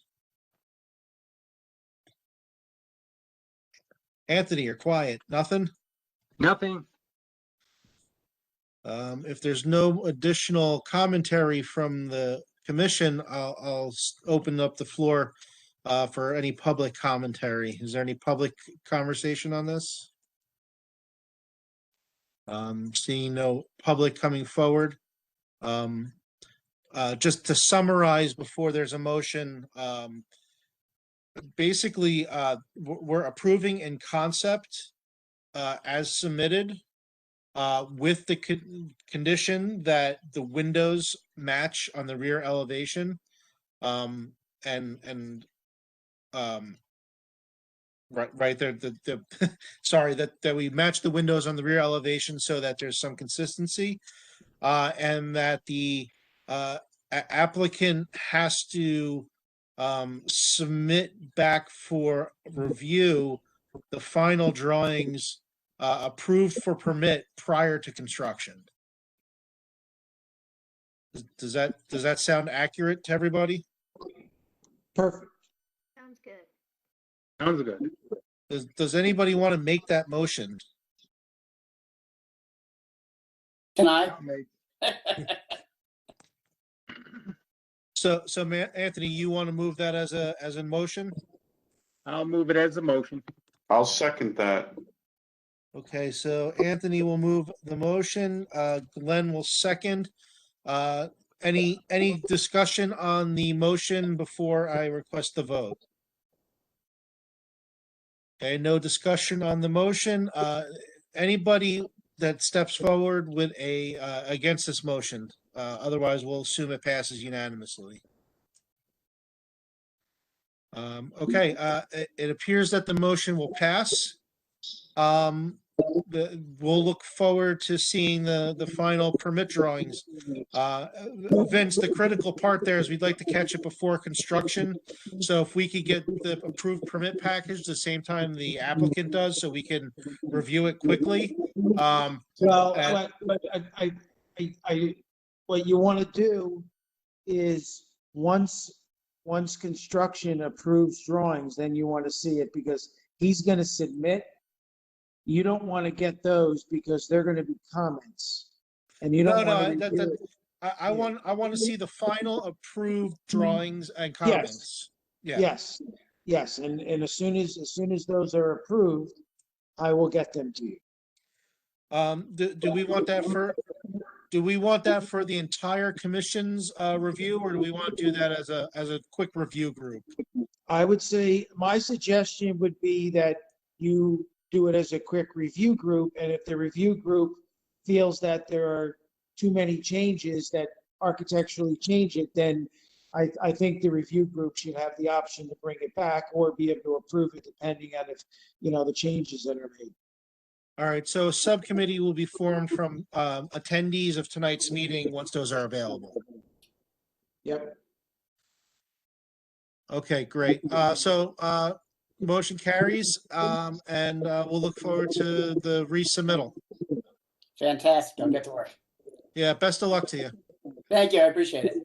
Anthony, you're quiet. Nothing? Nothing. If there's no additional commentary from the commission, I'll open up the floor for any public commentary. Is there any public conversation on this? Seeing no public coming forward. Just to summarize before there's a motion, basically, we're approving in concept as submitted with the condition that the windows match on the rear elevation. Right there, sorry, that we match the windows on the rear elevation so that there's some consistency, and that the applicant has to submit back for review the final drawings approved for permit prior to construction. Does that sound accurate to everybody? Perfect. Sounds good. Sounds good. Does anybody want to make that motion? Can I? So Anthony, you want to move that as a motion? I'll move it as a motion. I'll second that. Okay, so Anthony will move the motion, Glenn will second. Any discussion on the motion before I request the vote? Okay, no discussion on the motion. Anybody that steps forward with against this motion? Otherwise, we'll assume it passes unanimously. Okay, it appears that the motion will pass. We'll look forward to seeing the final permit drawings. Vince, the critical part there is we'd like to catch it before construction. So if we could get the approved permit package the same time the applicant does, so we can review it quickly. Well, but what you want to do is once construction approves drawings, then you want to see it because he's going to submit. You don't want to get those because they're going to be comments, and you don't want to. I want to see the final approved drawings and comments. Yes. And as soon as those are approved, I will get them to you. Do we want that for? Do we want that for the entire commission's review, or do we want to do that as a quick review group? I would say my suggestion would be that you do it as a quick review group, and if the review group feels that there are too many changes that architecturally change it, then I think the review group should have the option to bring it back or be able to approve it depending on if, the changes that are made. All right, so a subcommittee will be formed from attendees of tonight's meeting once those are available. Yep. Okay, great. Motion carries, and we'll look forward to the resubmittal. Fantastic. I'll get to work. Yeah, best of luck to you. Thank you. I appreciate it.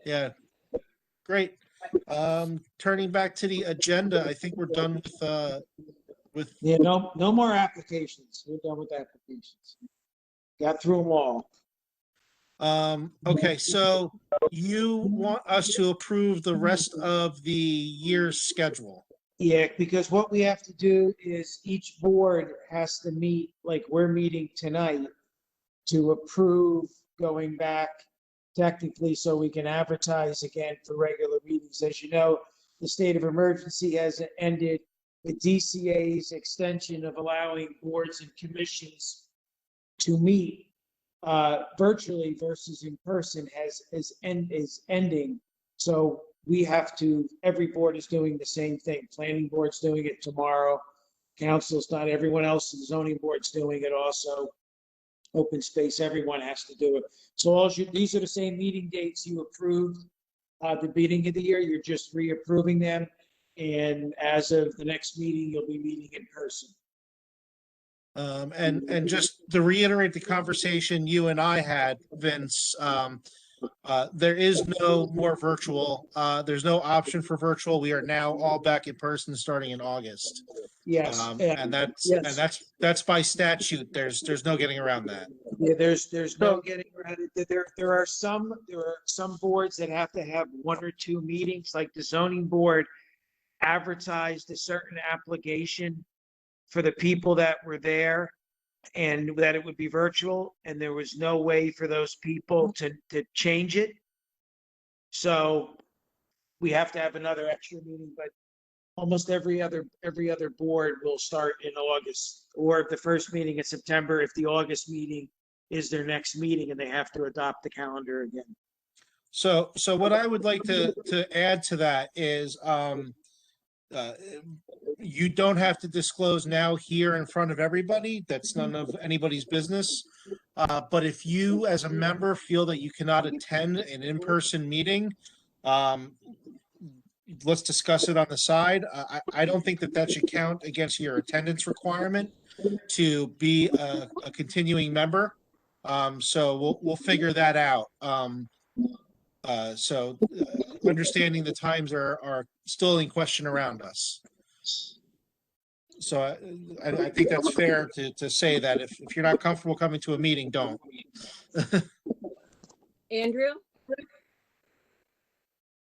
Yeah, great. Turning back to the agenda, I think we're done with, Yeah, no more applications. We're done with applications. Got through them all. okay, so you want us to approve the rest of the year's schedule? Yeah, because what we have to do is each board has to meet, like we're meeting tonight, to approve going back technically so we can advertise again for regular meetings. As you know, the state of emergency has ended. The DCA's extension of allowing boards and commissions to meet virtually versus in person is ending. So we have to, every board is doing the same thing. Planning board's doing it tomorrow. Council's not, everyone else, the zoning board's doing it also. Open space, everyone has to do it. So these are the same meeting dates you approved at the beginning of the year. You're just reapproving them. And as of the next meeting, you'll be meeting in person. And just to reiterate the conversation you and I had, Vince, there is no more virtual. There's no option for virtual. We are now all back in person starting in August. Yes. And that's by statute. There's no getting around that. Yeah, there's no getting around it. There are some boards that have to have 1 or 2 meetings, like the zoning board advertised a certain application for the people that were there and that it would be virtual, and there was no way for those people to change it. So we have to have another extra meeting, but almost every other board will start in August, or the first meeting in September if the August meeting is their next meeting and they have to adopt the calendar again. So what I would like to add to that is, you don't have to disclose now here in front of everybody. That's none of anybody's business. But if you, as a member, feel that you cannot attend an in-person meeting, let's discuss it on the side. I don't think that should count against your attendance requirement to be a continuing member. So we'll figure that out. Understanding the times are still in question around us. So I think that's fair to say that if you're not comfortable coming to a meeting, don't. Andrew?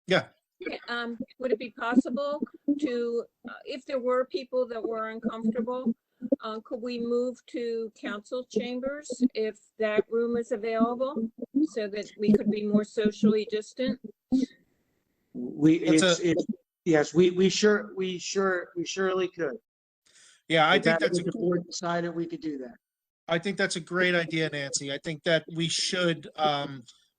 Yeah. Would it be possible to, if there were people that were uncomfortable, could we move to council chambers if that room is available so that we could be more socially distant? Yes, we surely could. Yeah, I If think that that's was the board decided we could do that. I think that's a great idea, Nancy. I think that we should,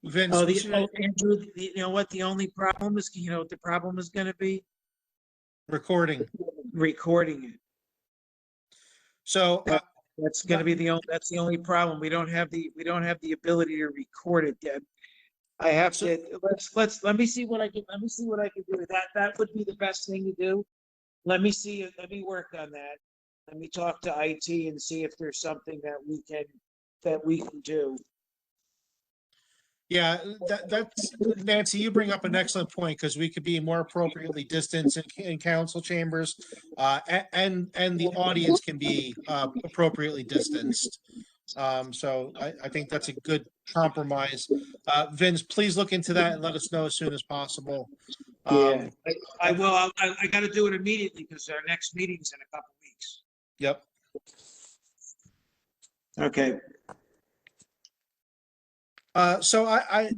Vince. Andrew, you know what the only problem is? You know what the problem is going to be? Recording it. So that's going to be that's the only problem. We don't have the ability to record it yet. I have to let me see what I can do. That would be the best thing to do. Let me work on that. Let me talk to IT and see if there's something that we can do. Yeah, that's Nancy, you bring up an excellent point because we could be more appropriately distanced in council chambers, and the audience can be appropriately distanced. So I think that's a good compromise. Vince, please look into that and let us know as soon as possible. Yeah, I will. I got to do it immediately because our next meeting's in a couple weeks. Yep. Okay. So I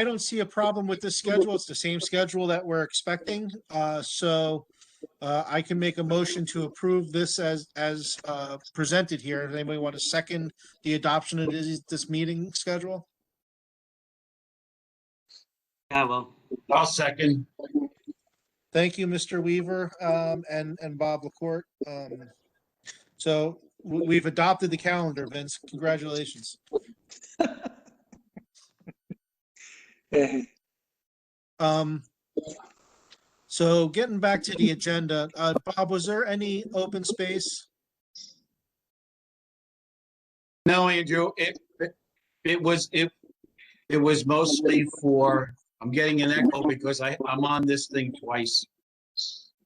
don't see a problem with this schedule. It's the same schedule that we're expecting. So I can make a motion to approve this as presented here. Does anybody want to second the adoption of this meeting schedule? Yeah, well, I'll second. Thank you, Mr. Weaver, and Bob LaCourte. So we've adopted the calendar, Vince. Congratulations. So getting back to the agenda, Bob, was there any open space? No, Andrew, it was mostly for, I'm getting an echo because I'm on this thing twice.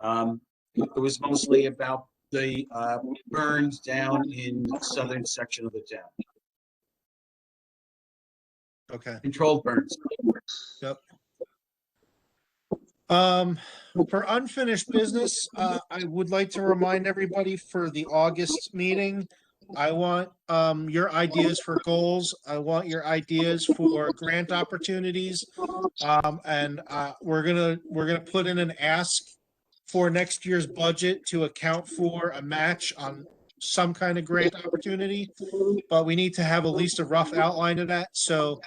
It was mostly about the burns down in the southern section of the town. Okay. Controlled burns. Yep. For unfinished business, I would like to remind everybody for the August meeting, I want your ideas for goals. I want your ideas for grant opportunities. And we're gonna put in an ask for next year's budget to account for a match on some kind of grant opportunity. But we need to have at least a rough outline of that. So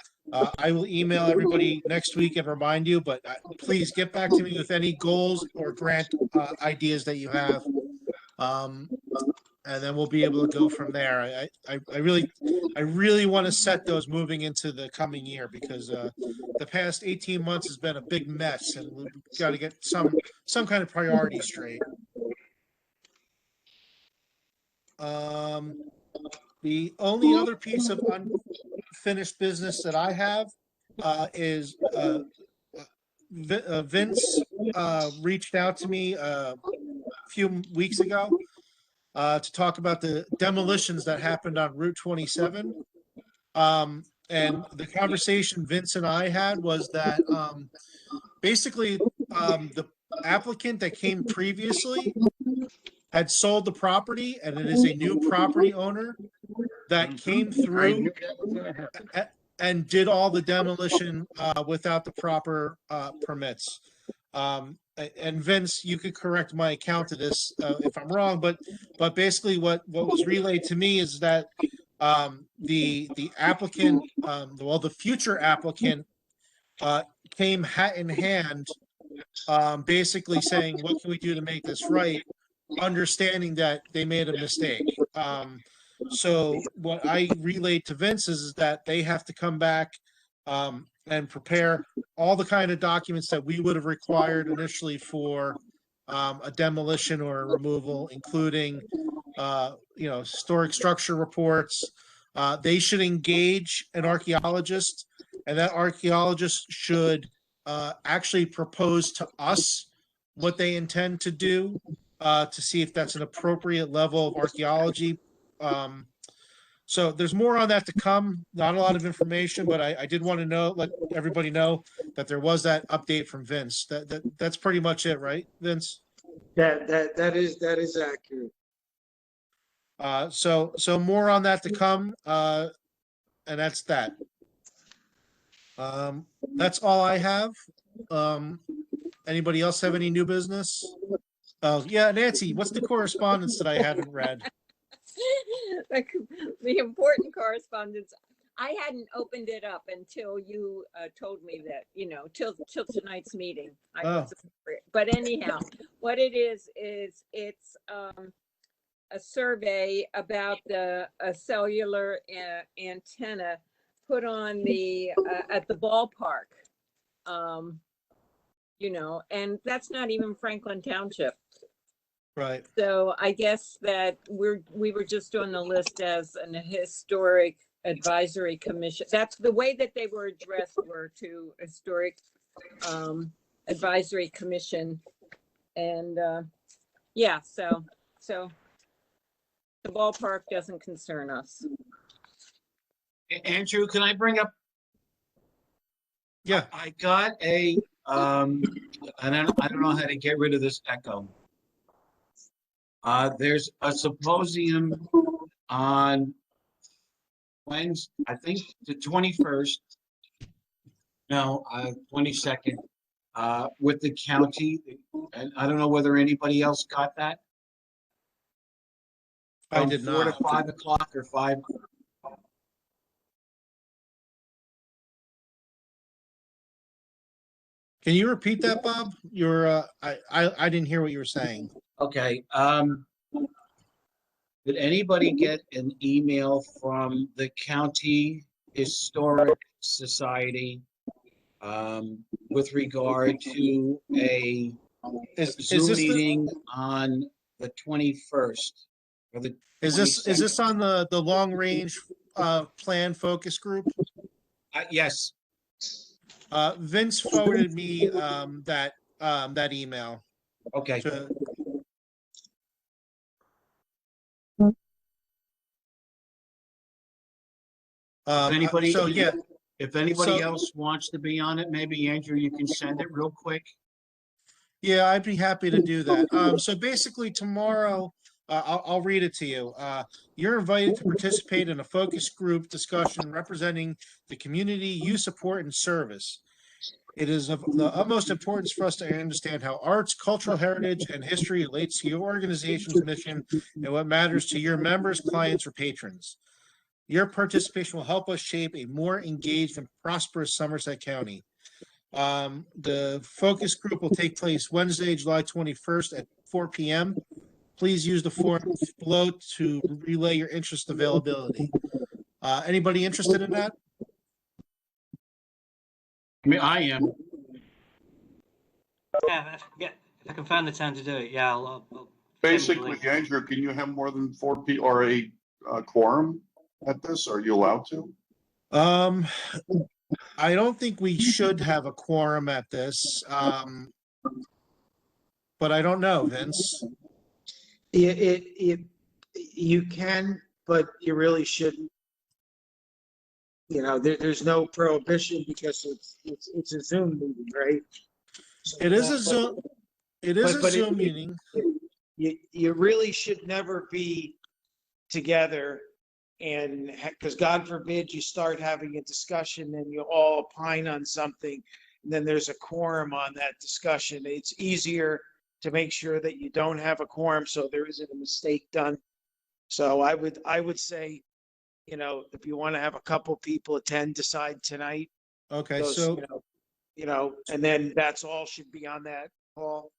I will email everybody next week and remind you, but please get back to me with any goals or grant ideas that you have. And then we'll be able to go from there. I really want to set those moving into the coming year because the past 18 months has been a big mess and we've got to get some kind of priority straight. The only other piece of unfinished business that I have is Vince reached out to me a few weeks ago to talk about the demolitions that happened on Route 27. And the conversation Vince and I had was that basically the applicant that came previously had sold the property and it is a new property owner that came through and did all the demolition without the proper permits. And Vince, you could correct my account of this if I'm wrong, but basically what was relayed to me is that the applicant, the future applicant came hat in hand, basically saying, what can we do to make this right? Understanding that they made a mistake. So what I relayed to Vince is that they have to come back and prepare all the kind of documents that we would have required initially for a demolition or a removal, including historic structure reports. They should engage an archaeologist, and that archaeologist should actually propose to us what they intend to do to see if that's an appropriate level of archaeology. So there's more on that to come. Not a lot of information, but I did want to let everybody know that there was that update from Vince. That's pretty much it, right, Vince? That is accurate. So more on that to come, and that's that. That's all I have. Anybody else have any new business? Oh, yeah, Nancy, what's the correspondence that I haven't read? The important correspondence. I hadn't opened it up until you told me that, till tonight's meeting. But anyhow, what it is it's a survey about a cellular antenna put on at the ballpark. And that's not even Franklin Township. Right. So I guess that we were just on the list as an historic advisory commission. That's the way that they were addressed, were to historic advisory commission. And yeah, so the ballpark doesn't concern us. Andrew, can I bring up? Yeah. I got and I don't know how to get rid of this echo. There's a symposium on Wednesday, I think the 21st, no, 22nd, with the county. And I don't know whether anybody else got that. I did 4 not. to 5 o'clock or 5. Can you repeat that, Bob? I didn't hear what you were saying. Okay. Did anybody get an email from the County Historic Society with regard to a Is Zoom this meeting on the 21st or the is this 22nd. on the long range plan focus group? Yes, Vince forwarded me that email. okay. To, If so yeah, anybody so- else wants to be on it, maybe Andrew, you can send it real quick. yeah, I'd be happy to do that. So basically tomorrow, I'll read it to you. You're invited to participate in a focus group discussion representing the community you support and service. It is of the utmost importance for us to understand how arts, cultural heritage, and history relates to your organization's mission and what matters to your members, clients, or patrons. Your participation will help us shape a more engaged and prosperous Somerset County. The focus group will take place Wednesday, July 21st at 4 p.m. Please use the form below to relay your interest availability. Anybody interested in that? I mean, I am. Yeah, if I can find the time to do it, yeah, I'll Basically, Andrew, can you have more than 4 people or a quorum at this? Are you allowed to? I don't think we should have a quorum at this. But I don't know, Vince. You can, but you really shouldn't. You know, there's no prohibition because it's a Zoom meeting, right? So, It is a Zoom. It is a but Zoom meeting. You really should never be together, and because God forbid you start having a discussion and you all opine on something, and then there's a quorum on that discussion. It's easier to make sure that you don't have a quorum so there isn't a mistake done. So I would say, you know, if you want to have a couple people attend, decide tonight. Okay, Those, so and then that's all should be on that call.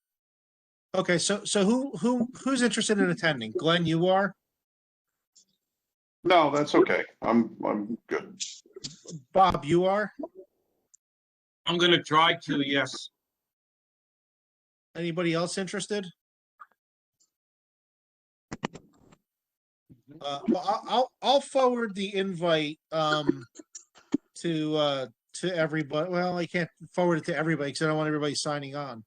okay, so who's interested in attending? Glenn, you are? No, that's okay. I'm good. Bob, you are? I'm gonna try to, yes. Anybody else interested? Well, I'll forward the invite to everybody. Well, I can't forward it to everybody because I don't want everybody signing on.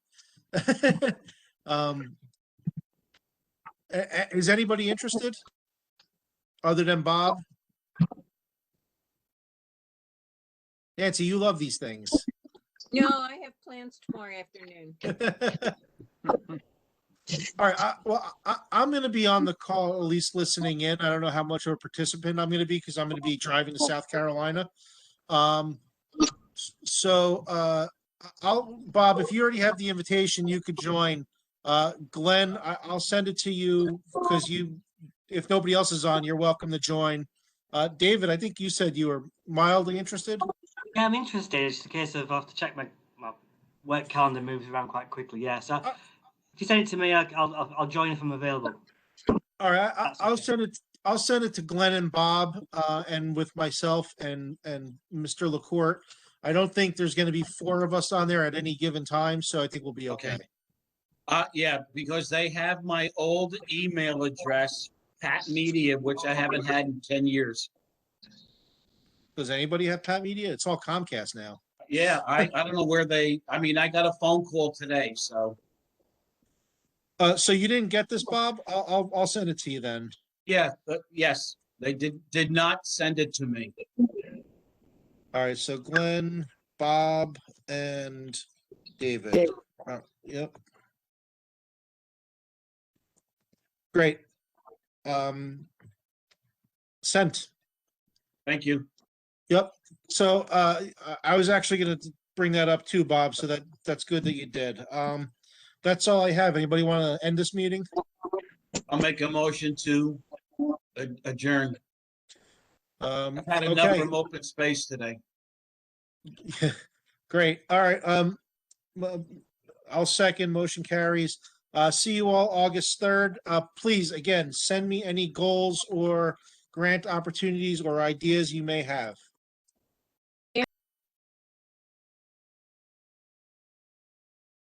Is anybody interested other than Bob? Nancy, you love these things. No, I have plans tomorrow afternoon. All right. I'm going to be on the call, at least listening in. I don't know how much of a participant I'm going to be because I'm going to be driving to South Carolina. So Bob, if you already have the invitation, you could join. Glenn, I'll send it to you because if nobody else is on, you're welcome to join. David, I think you said you were mildly interested. Yeah, I'm interested. It's a case of I have to check my work calendar moves around quite quickly. Yeah, so if you send it to me, I'll join if I'm available. All right, I'll send it. I'll send it to Glenn and Bob, and with myself and Mr. LaCourte. I don't think there's going to be 4 of us on there at any given time, so I think we'll be okay. Yeah, because they have my old email address, Pat Media, which I haven't had in 10 years. Does anybody have Pat Media? It's all Comcast now. Yeah, I don't know where I mean, I got a phone call today, so. So you didn't get this, Bob? I'll send it to you then. Yeah, yes, they did not send it to me. All right, so Glenn, Bob, and David. Yep. Great. Sent. Thank you. Yep. So I was actually going to bring that up too, Bob. So that's good that you did. That's all I have. Anybody want to end this meeting? I'll make a motion to adjourn. I've had enough Okay. from open space today. Great. All right. I'll second. Motion carries. See you all August 3rd. Please, again, send me any goals or grant opportunities or ideas you may have.